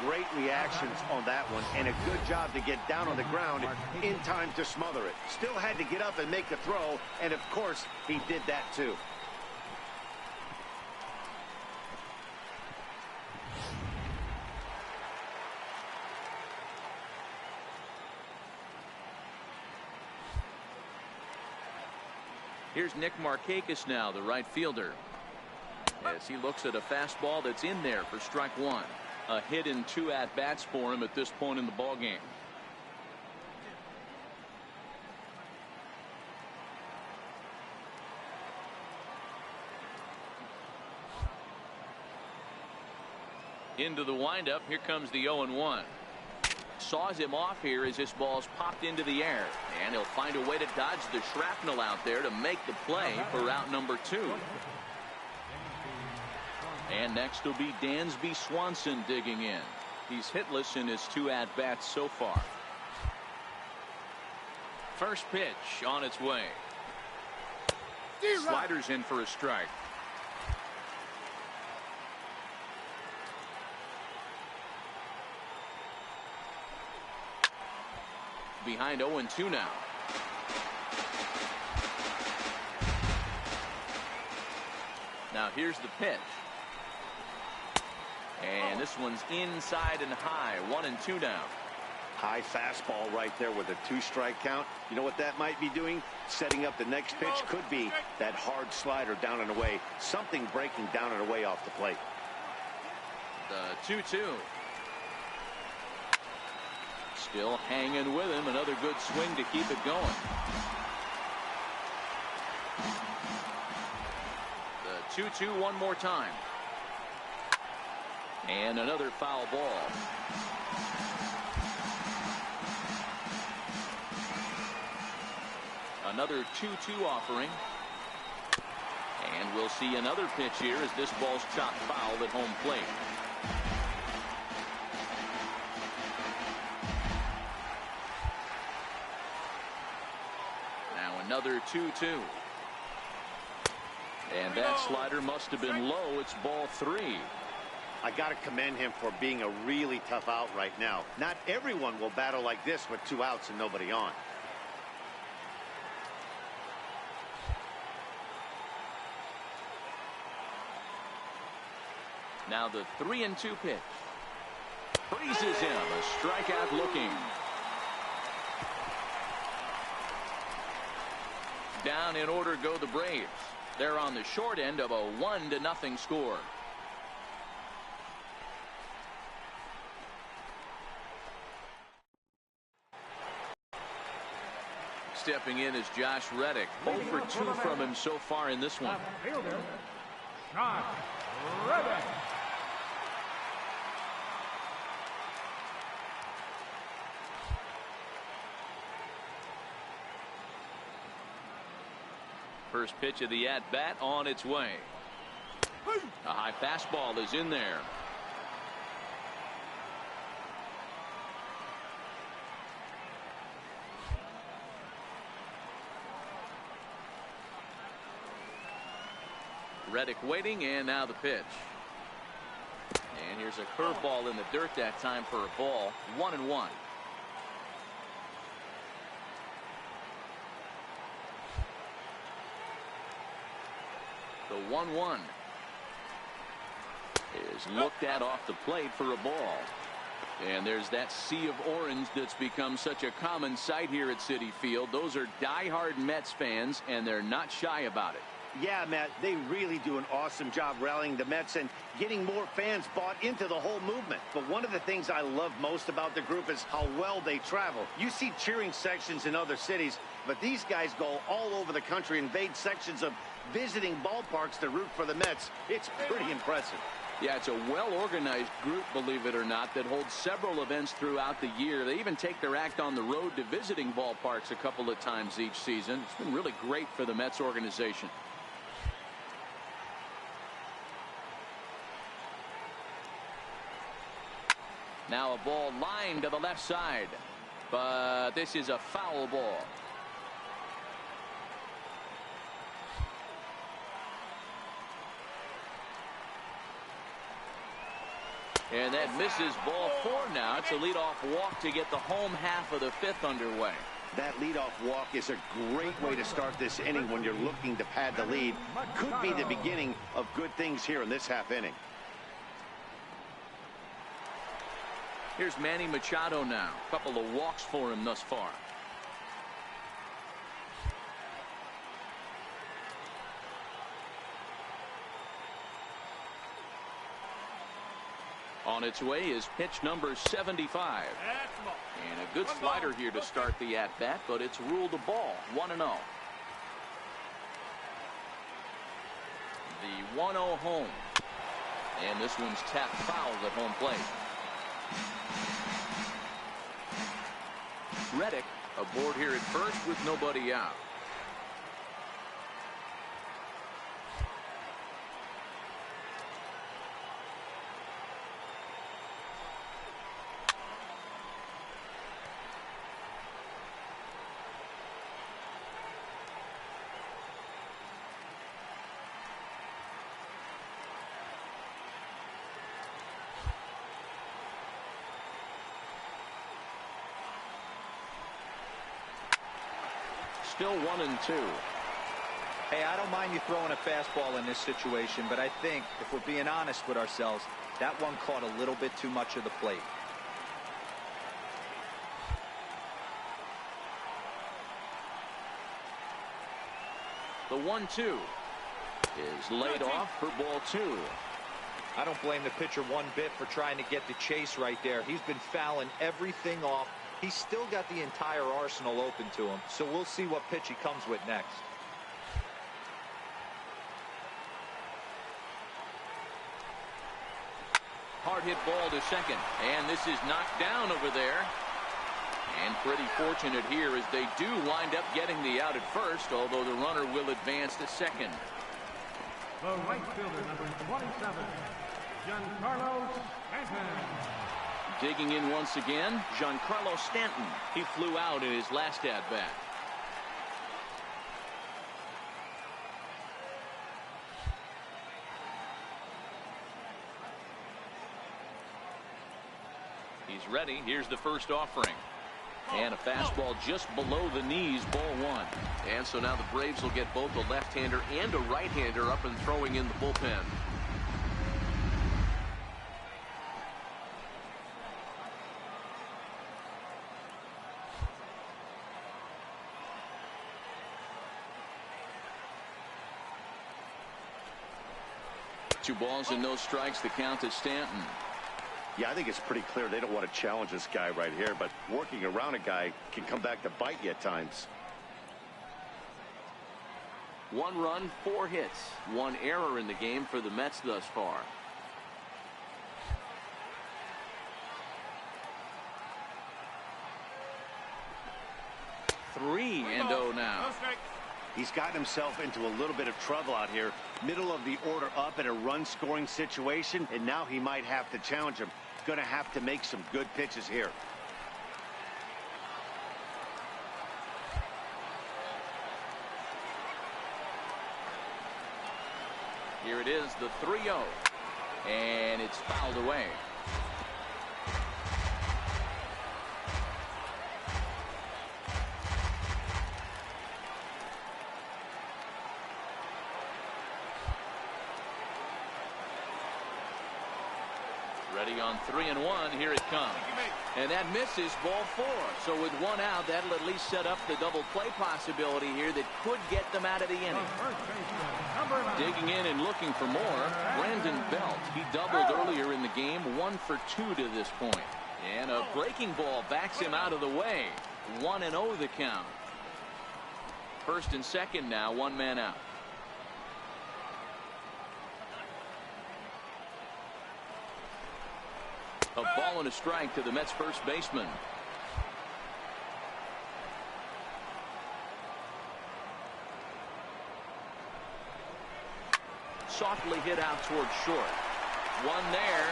Great reactions on that one, and a good job to get down on the ground in time to smother it. Still had to get up and make the throw, and of course he did that too. Here's Nick Markakis now, the right fielder, as he looks at a fastball that's in there for strike 1. A hit in 2 at-bats for him at this point in the ball game. Into the windup. Here comes the 0-1. Saws him off here as this ball's popped into the air, and he'll find a way to dodge the shrapnel out there to make the play for out number 2. And next will be Dansby Swanson digging in. He's hitless in his 2 at-bats so far. First pitch on its way. Sliders in for a strike. Behind 0-2 now. Now here's the pitch. And this one's inside and high. 1-2 now. High fastball right there with a 2-strike count. You know what that might be doing? Setting up the next pitch. Could be that hard slider down and away. Something breaking down and away off the plate. The 2-2. Still hanging with him. Another good swing to keep it going. The 2-2 one more time. And another foul ball. Another 2-2 offering. And we'll see another pitch here as this ball's chopped foul at home plate. Now another 2-2. And that slider must have been low. It's ball 3. I got to commend him for being a really tough out right now. Not everyone will battle like this with 2 outs and nobody on. Now the 3-2 pitch. Freezes him. A strikeout looking. Down in order go the Braves. They're on the short end of a 1-0 score. Stepping in is Josh Reddick. 0 for 2 from him so far in this one. Fielder, Josh Reddick. First pitch of the at-bat on its way. A high fastball is in there. Reddick waiting, and now the pitch. And here's a curveball in the dirt that time for a ball. 1-1. The 1-1 is looked at off the plate for a ball. And there's that sea of orange that's become such a common sight here at Citi Field. Those are diehard Mets fans, and they're not shy about it. Yeah, Matt, they really do an awesome job rallying the Mets and getting more fans bought into the whole movement. But one of the things I love most about the group is how well they travel. You see cheering sections in other cities, but these guys go all over the country, invade sections of visiting ballparks to root for the Mets. It's pretty impressive. Yeah, it's a well-organized group, believe it or not, that holds several events throughout the year. They even take their act on the road to visiting ballparks a couple of times each season. It's been really great for the Mets organization. Now a ball lined to the left side, but this is a foul ball. And that misses ball 4 now. It's a leadoff walk to get the home half of the 5th underway. That leadoff walk is a great way to start this inning when you're looking to pad the lead. Could be the beginning of good things here in this half inning. Here's Manny Machado now. A couple of walks for him thus far. On its way is pitch number 75. And a good slider here to start the at-bat, but it's ruled a ball. 1-0. The 1-0 home. And this one's tapped foul at home plate. Reddick aboard here at first with nobody out. Still 1-2. Hey, I don't mind you throwing a fastball in this situation, but I think if we're being honest with ourselves, that one caught a little bit too much of the plate. The 1-2 is laid off for ball 2. I don't blame the pitcher one bit for trying to get the chase right there. He's been fouling everything off. He's still got the entire arsenal open to him, so we'll see what pitch he comes with next. Hard hit ball to second, and this is knocked down over there. And pretty fortunate here as they do wind up getting the out at first, although the runner will advance to second. The right fielder, number 27, Giancarlo Stanton. Digging in once again, Giancarlo Stanton. He flew out in his last at-bat. He's ready. Here's the first offering. And a fastball just below the knees, ball 1. And so now the Braves will get both a left-hander and a right-hander up and throwing in the bullpen. Two balls and no strikes. The count to Stanton. Yeah, I think it's pretty clear they don't want to challenge this guy right here, but working around a guy can come back to bite you at times. 1 run, 4 hits, 1 error in the game for the Mets thus far. Three and 0 now. He's gotten himself into a little bit of trouble out here. Middle of the order up in a run-scoring situation, and now he might have to challenge him. Going to have to make some good pitches here. Here it is, the 3-0, and it's fouled away. Ready on 3-1. Here it comes. And that misses, ball 4. So with 1 out, that'll at least set up the double play possibility here that could get them out of the inning. Digging in and looking for more, Brandon Belt. He doubled earlier in the game, 1 for 2 to this point. And a breaking ball backs him out of the way. 1-0 the count. First and second now, 1 man out. A ball and a strike to the Mets first baseman. Softly hit out towards short. 1 there.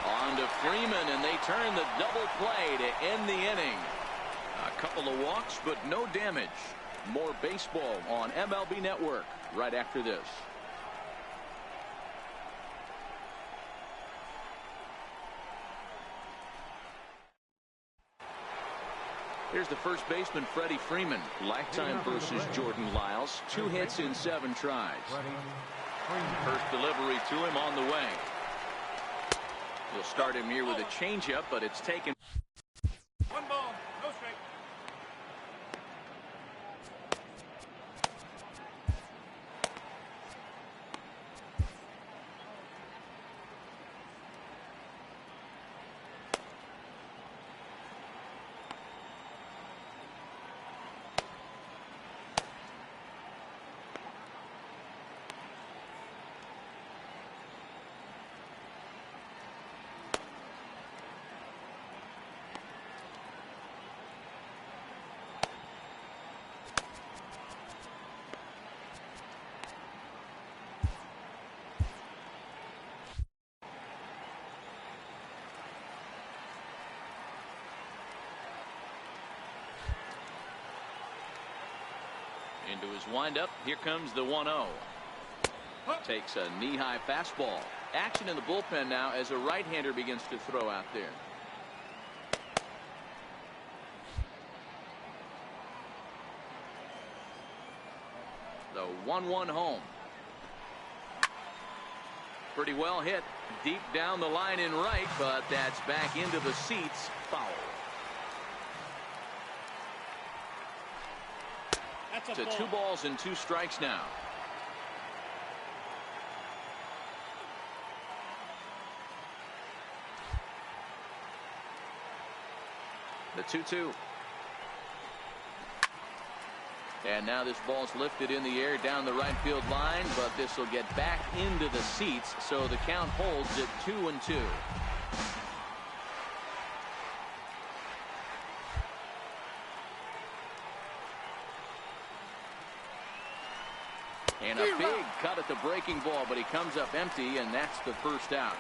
On to Freeman, and they turn the double play to end the inning. A couple of walks, but no damage. More baseball on MLB Network right after this. Here's the first baseman, Freddie Freeman. Lifetime versus Jordan Lyles. 2 hits in 7 tries. First delivery to him on the way. We'll start him here with a changeup, but it's taken. 1 ball, no strike. Into his windup. Here comes the 1-0. Takes a knee-high fastball. Action in the bullpen now as a right-hander begins to throw out there. The 1-1 home. Pretty well hit deep down the line in right, but that's back into the seats. Foul. To 2 balls and 2 strikes now. The 2-2. And now this ball's lifted in the air down the right field line, but this will get back into the seats, so the count holds at 2-2. And a big cut at the breaking ball, but he comes up empty, and that's the first out.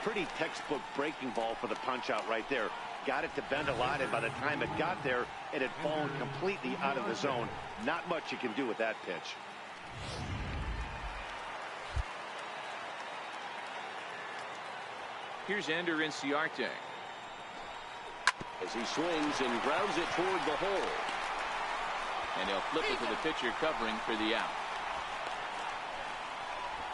Pretty textbook breaking ball for the punch out right there. Got it to bend a lot, and by the time it got there, it had fallen completely out of the zone. Not much you can do with that pitch. Here's Ender Inciarte. As he swings and grounds it toward the hole. And he'll flip it to the pitcher covering for the out.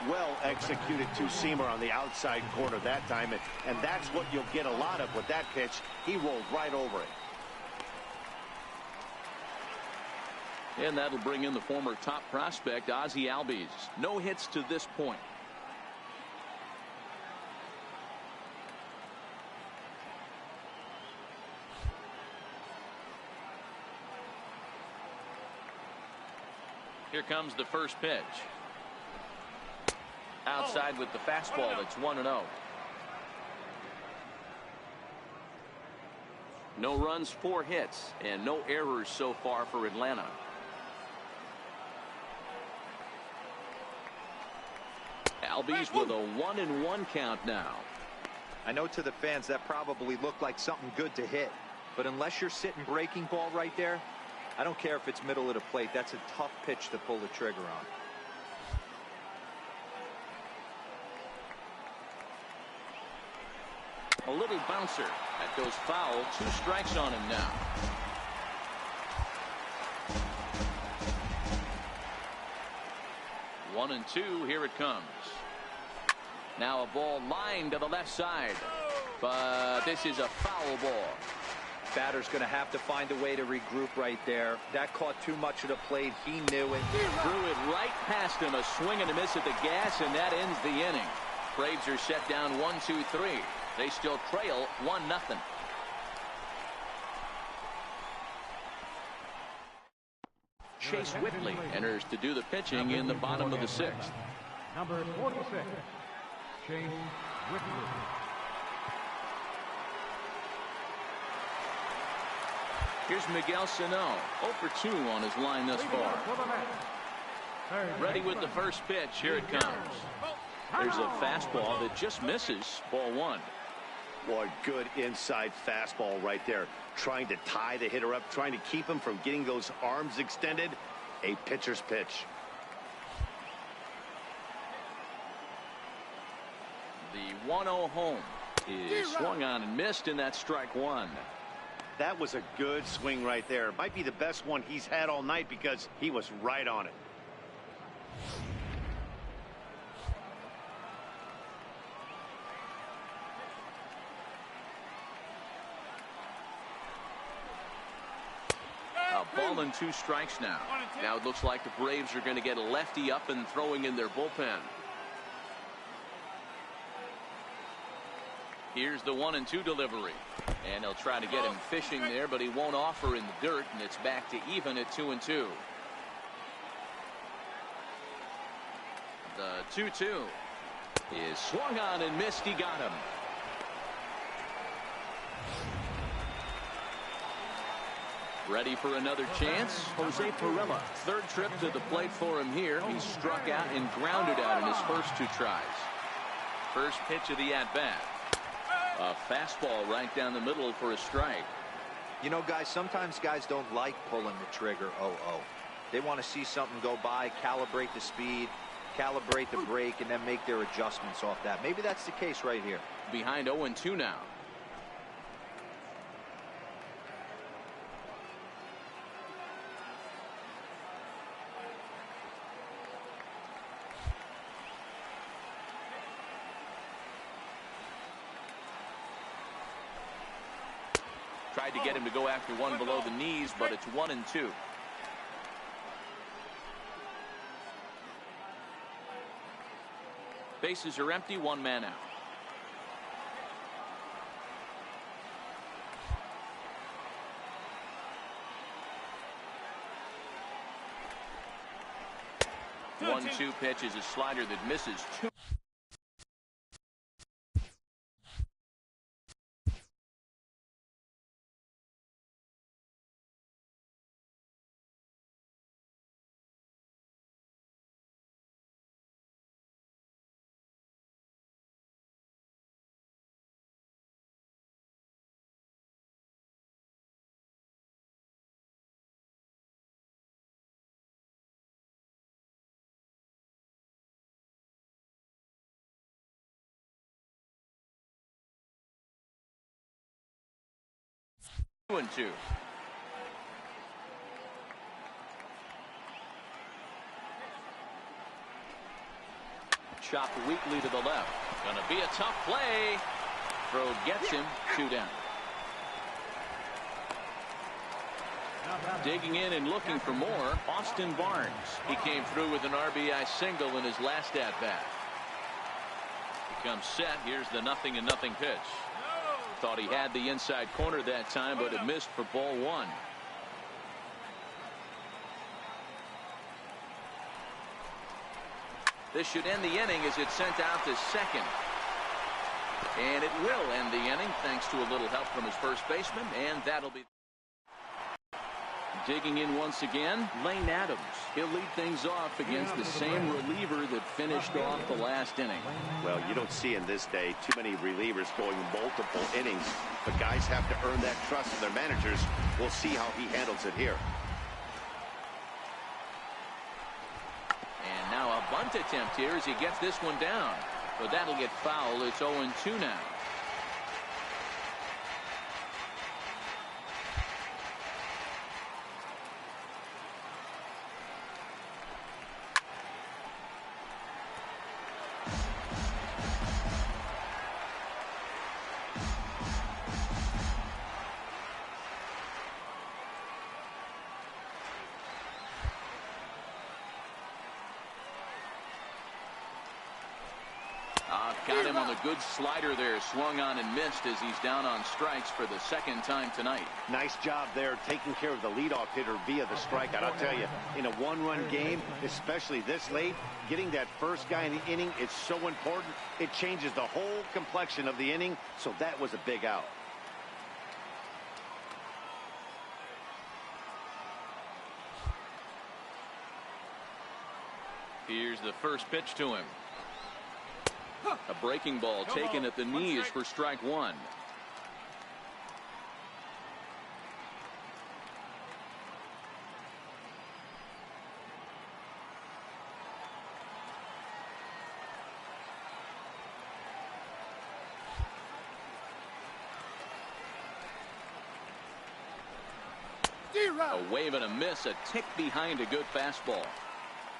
Well executed two-seamer on the outside corner that time, and that's what you'll get a lot of with that pitch. He rolled right over it. And that'll bring in the former top prospect, Ozzie Albies. No hits to this point. Here comes the first pitch. Outside with the fastball. That's 1-0. No runs, 4 hits, and no errors so far for Atlanta. Albies with a 1-1 count now. I know to the fans that probably looked like something good to hit, but unless you're sitting breaking ball right there, I don't care if it's middle of the plate. That's a tough pitch to pull the trigger on. A little bouncer that goes foul. 2 strikes on him now. One and two. Here it comes. Now a ball lined to the left side, but this is a foul ball. Batter's going to have to find a way to regroup right there. That caught too much of the plate. He knew it. Threw it right past him. A swing and a miss at the gas, and that ends the inning. Braves are set down 1-2-3. They still trail 1-0. Chase Whitley enters to do the pitching in the bottom of the 6th. Number 46, Chase Whitley. Here's Miguel Sano, 0 for 2 on his line thus far. Ready with the first pitch. Here it comes. There's a fastball that just misses. Ball 1. Boy, good inside fastball right there. Trying to tie the hitter up, trying to keep him from getting those arms extended. A pitcher's pitch. The 1-0 home is swung on and missed, and that's strike 1. That was a good swing right there. Might be the best one he's had all night because he was right on it. A ball and 2 strikes now. Now it looks like the Braves are going to get a lefty up and throwing in their bullpen. Here's the 1-2 delivery. And they'll try to get him fishing there, but he won't offer in the dirt, and it's back to even at 2-2. The 2-2 is swung on and missed. He got him. Ready for another chance. Jose Pirela, 3rd trip to the plate for him here. He struck out and grounded out in his first 2 tries. First pitch of the at-bat. A fastball right down the middle for a strike. You know, guys, sometimes guys don't like pulling the trigger 0-0. They want to see something go by, calibrate the speed, calibrate the brake, and then make their adjustments off that. Maybe that's the case right here. Behind 0-2 now. Tried to get him to go after one below the knees, but it's 1-2. Bases are empty, 1 man out. The 1-2 pitch is a slider that misses 2. And 2. Chopped weakly to the left. Gonna be a tough play. Throw gets him. 2 down. Digging in and looking for more, Austin Barnes. He came through with an RBI single in his last at-bat. He comes set. Here's the 0-0 pitch. Thought he had the inside corner that time, but it missed for ball 1. This should end the inning as it's sent out to second. And it will end the inning thanks to a little help from his first baseman, and that'll be. Digging in once again, Lane Adams. He'll lead things off against the same reliever that finished off the last inning. Well, you don't see in this day too many relievers going multiple innings, but guys have to earn that trust of their managers. We'll see how he handles it here. And now a bunt attempt here as he gets this one down. But that'll get foul. It's 0-2 now. Got him on a good slider there, swung on and missed as he's down on strikes for the second time tonight. Nice job there taking care of the leadoff hitter via the strikeout. I'll tell you, in a one-run game, especially this late, getting that first guy in the inning is so important. It changes the whole complexion of the inning, so that was a big out. Here's the first pitch to him. A breaking ball taken at the knees for strike one. A wave and a miss, a tick behind a good fastball.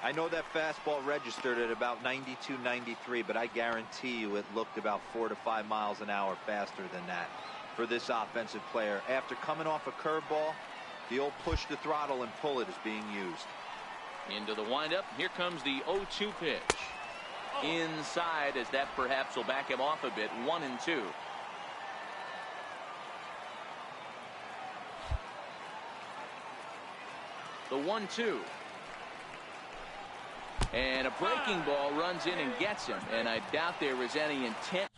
I know that fastball registered at about 92, 93, but I guarantee you it looked about 4 to 5 miles an hour faster than that for this offensive player. After coming off a curveball, the old push the throttle and pull it is being used. Into the windup. Here comes the 0-2 pitch. Inside, as that perhaps will back him off a bit. 1-2. The 1-2. And a breaking ball runs in and gets him. And I doubt there was any intent.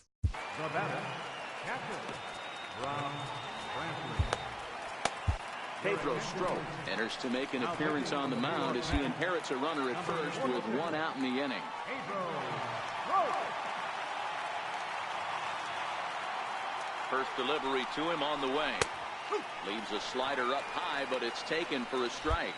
The batter, catcher, Ron Brantley. Pedro Strop enters to make an appearance on the mound as he inherits a runner at first with one out in the inning. First delivery to him on the way. Leaves a slider up high, but it's taken for a strike.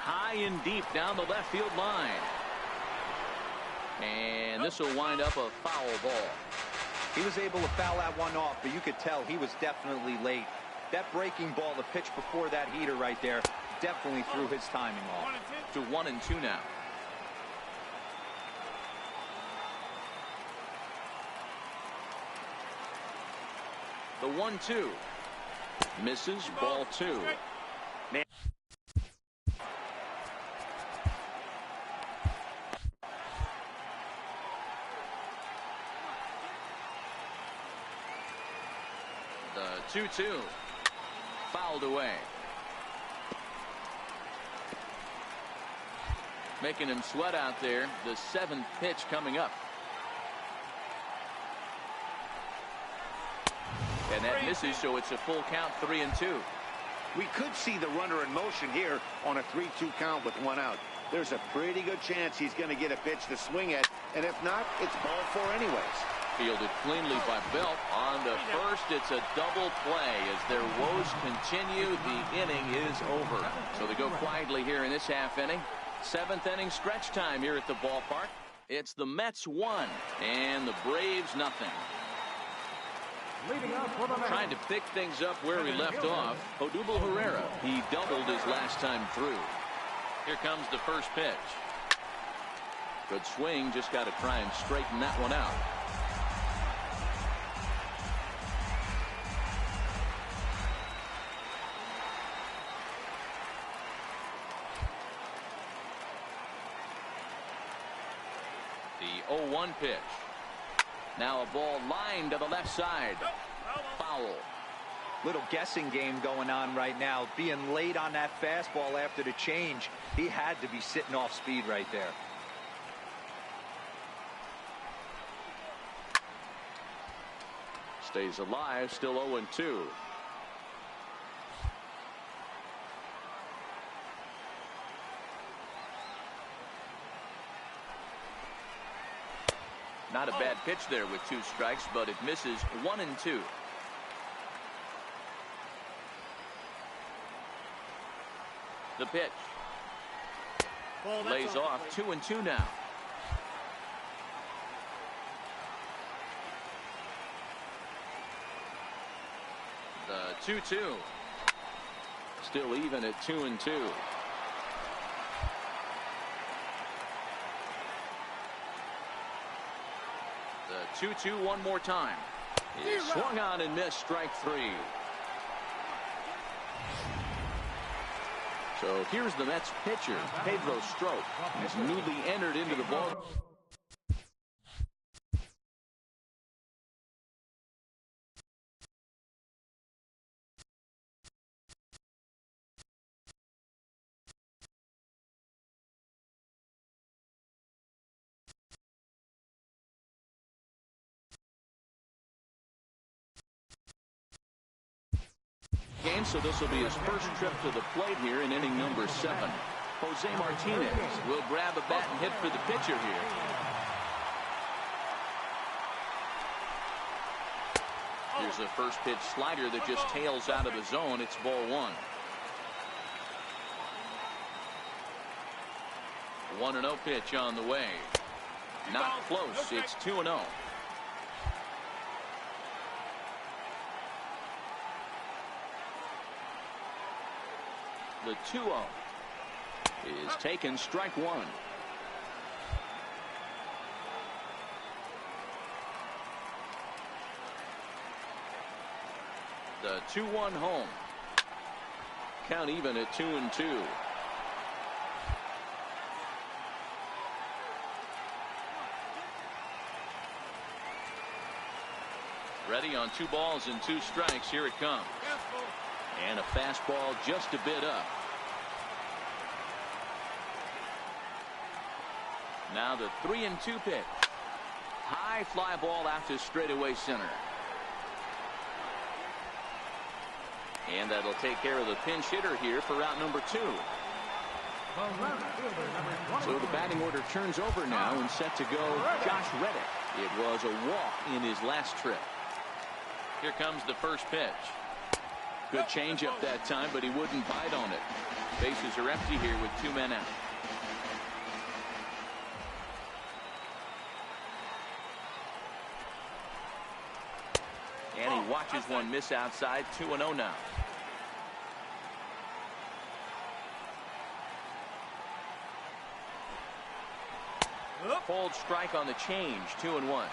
High and deep down the left field line. And this will wind up a foul ball. He was able to foul that one off, but you could tell he was definitely late. That breaking ball, the pitch before that heater right there, definitely threw his timing off. To 1-2 now. The 1-2. Misses, ball 2. The 2-2. Fouled away. Making him sweat out there. The 7th pitch coming up. And that misses, so it's a full count, 3-2. We could see the runner in motion here on a 3-2 count with one out. There's a pretty good chance he's going to get a pitch to swing at, and if not, it's ball 4 anyways. Fielded cleanly by Belt. On the first, it's a double play. As their woes continue, the inning is over. So they go quietly here in this half inning. 7th inning stretch time here at the ballpark. It's the Mets 1 and the Braves nothing. Trying to pick things up where he left off. Odubel Herrera. He doubled his last time through. Here comes the first pitch. Good swing. Just got to try and straighten that one out. The 0-1 pitch. Now a ball lined to the left side. Foul. Little guessing game going on right now. Being late on that fastball after the change. He had to be sitting off speed right there. Stays alive, still 0-2. Not a bad pitch there with 2 strikes, but it misses 1-2. The pitch. Lays off 2-2 now. The 2-2. Still even at 2-2. The 2-2 one more time. He swung on and missed, strike 3. So here's the Mets pitcher, Pedro Strop. He's newly entered into the ball. So this will be his first trip to the plate here in inning number 7. Jose Martinez will grab a bat and hit for the pitcher here. Here's a first pitch slider that just tails out of the zone. It's ball 1. 1-0 pitch on the way. Not close. It's 2-0. The 2-0 is taken, strike 1. The 2-1 home. Count even at 2-2. Ready on 2 balls and 2 strikes. Here it comes. And a fastball just a bit up. Now the 3-2 pitch. High fly ball out to straightaway center. And that'll take care of the pinch hitter here for out number 2. So the batting order turns over now and set to go Josh Reddick. It was a walk in his last trip. Here comes the first pitch. Good changeup that time, but he wouldn't bite on it. Bases are empty here with 2 men out. And he watches one miss outside. 2-0 now. Hold strike on the change. 2-1.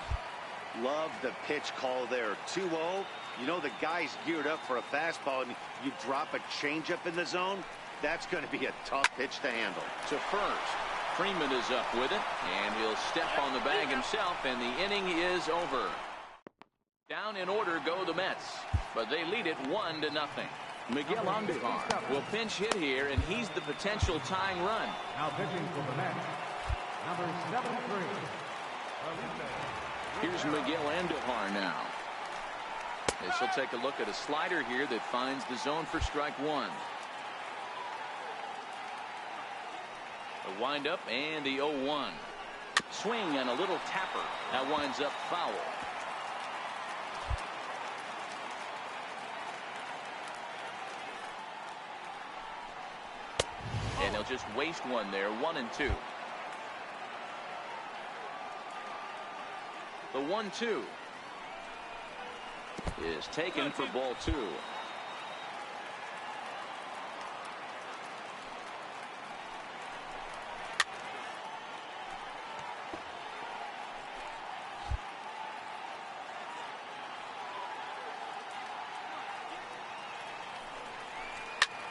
Love the pitch call there. 2-0. You know the guy's geared up for a fastball, and you drop a changeup in the zone. That's going to be a tough pitch to handle. To first. Freeman is up with it, and he'll step on the bag himself, and the inning is over. Down in order go the Mets, but they lead it 1-0. Miguel Andujar will pinch hit here, and he's the potential tying run. Now pitching for the Mets, number 73. Here's Miguel Andujar now. This will take a look at a slider here that finds the zone for strike 1. The windup and the 0-1. Swing and a little tapper. That winds up foul. And they'll just waste one there. 1-2. The 1-2 is taken for ball 2.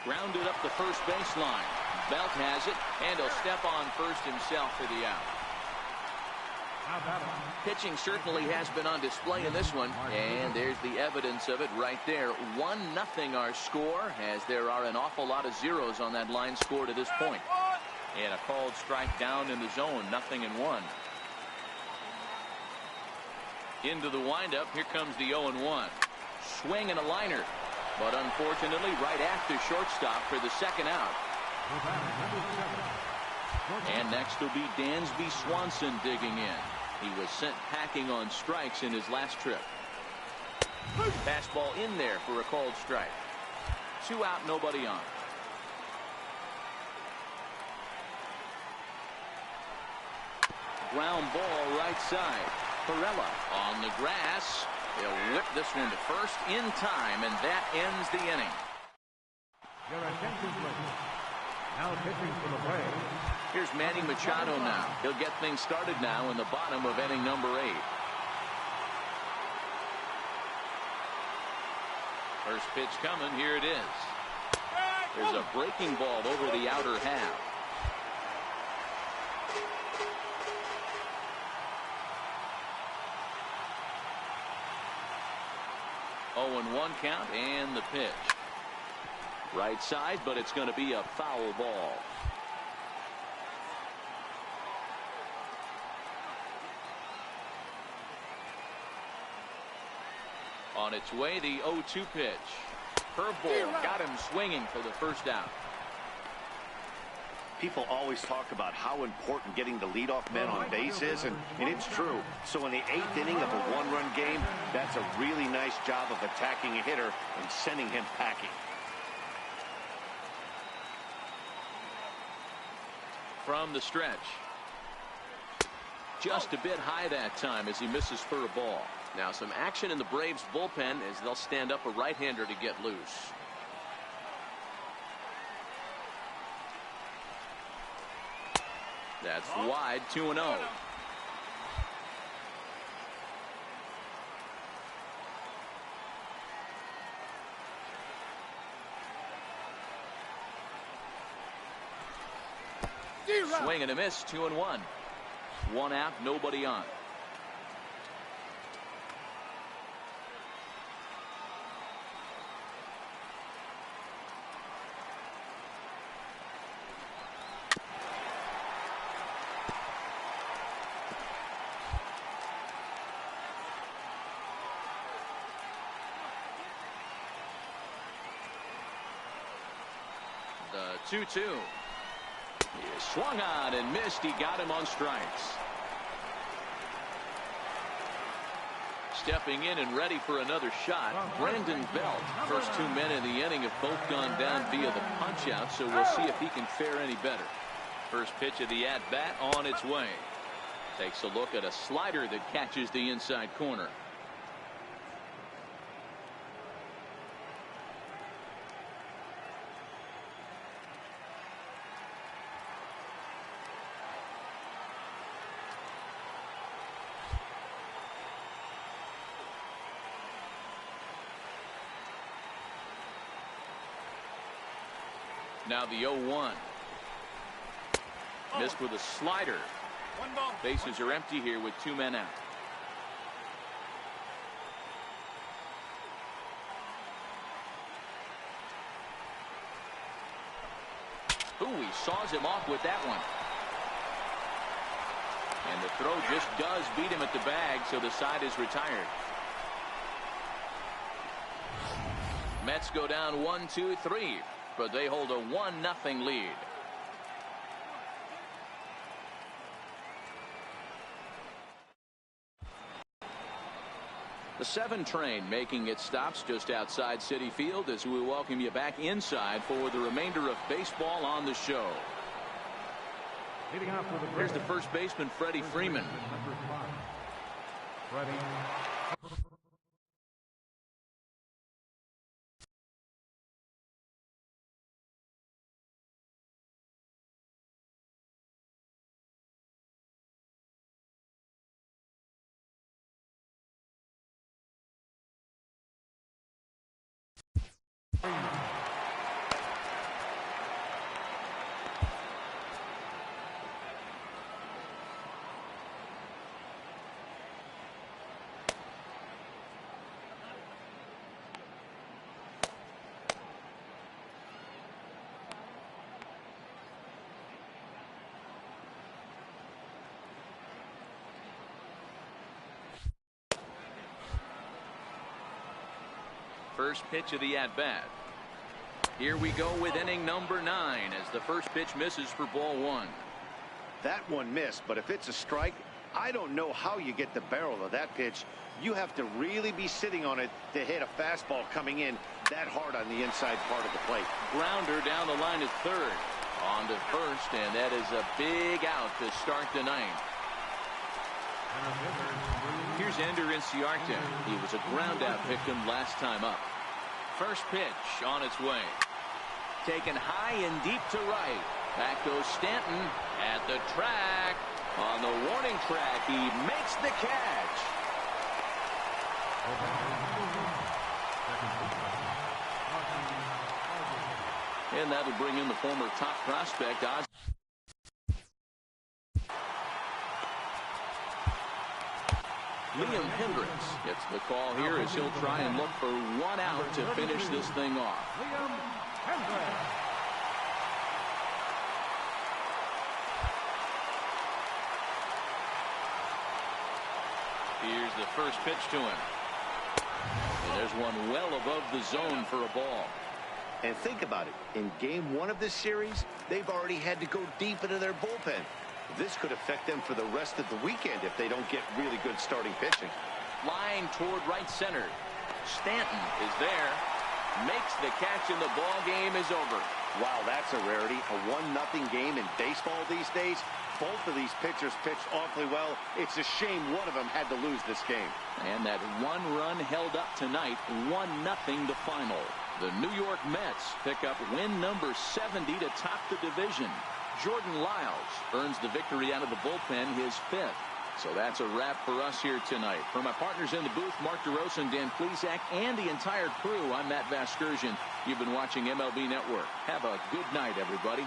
Grounded up the first baseline. Belt has it, and he'll step on first himself for the out. Now batting. Pitching certainly has been on display in this one, and there's the evidence of it right there. 1-0 our score, as there are an awful lot of zeros on that line score to this point. And a called strike down in the zone, 0-1. Into the windup, here comes the 0-1. Swing and a liner, but unfortunately right after shortstop for the second out. And next will be Dansby Swanson digging in. He was sent packing on strikes in his last trip. Fastball in there for a called strike. 2 out, nobody on. Ground ball right side. Perella on the grass. He'll whip this one to first in time, and that ends the inning. Your attention, please. Now pitching for the Braves. Here's Manny Machado now. He'll get things started now in the bottom of inning number 8. First pitch coming. Here it is. There's a breaking ball over the outer half. And 1 count, and the pitch. Right side, but it's going to be a foul ball. On its way, the 0-2 pitch. Curveball got him swinging for the first out. People always talk about how important getting the leadoff man on base is, and it's true. So in the 8th inning of a 1-run game, that's a really nice job of attacking a hitter and sending him packing. From the stretch. Just a bit high that time as he misses for a ball. Now some action in the Braves bullpen as they'll stand up a right-hander to get loose. That's wide, 2-0. Swing and a miss, 2-1. 1 out, nobody on. The 2-2. He swung on and missed. He got him on strikes. Stepping in and ready for another shot, Brandon Belt. First 2 men in the inning have both gone down via the punch out, so we'll see if he can fare any better. First pitch of the at-bat on its way. Takes a look at a slider that catches the inside corner. Now the 0-1. Missed with a slider. Bases are empty here with 2 men out. Ooh, he saws him off with that one. And the throw just does beat him at the bag, so the side is retired. Mets go down 1-2-3. But they hold a 1-0 lead. The 7 train making its stops just outside Citi Field as we welcome you back inside for the remainder of baseball on the show. Here's the first baseman, Freddie Freeman. first pitch of the at-bat. Here we go with inning number 9 as the first pitch misses for ball 1. That one missed, but if it's a strike, I don't know how you get the barrel of that pitch. You have to really be sitting on it to hit a fastball coming in that hard on the inside part of the plate. Grounder down the line at third. On to first, and that is a big out to start the 9th. Here's Ender Inciarte. He was a ground-out victim last time up. First pitch on its way. Taken high and deep to right. Back goes Stanton at the track. On the warning track, he makes the catch. And that'll bring in the former top prospect, Oz. Liam Hendricks gets the call here as he'll try and look for one out to finish this thing off. Liam Hendricks. Here's the first pitch to him. And there's one well above the zone for a ball. And think about it. In game 1 of this series, they've already had to go deep into their bullpen. This could affect them for the rest of the weekend if they don't get really good starting pitching. Line toward right center. Stanton is there. Makes the catch, and the ball game is over. Wow, that's a rarity. A 1-0 game in baseball these days. Both of these pitchers pitched awfully well. It's a shame one of them had to lose this game. And that one run held up tonight. 1-0 the final. The New York Mets pick up win number 70 to top the division. Jordan Lyles earns the victory out of the bullpen, his 5th. So that's a wrap for us here tonight. For my partners in the booth, Mark DeRosa and Dan Plesac, and the entire crew, I'm Matt Vasgersian. You've been watching MLB Network. Have a good night, everybody.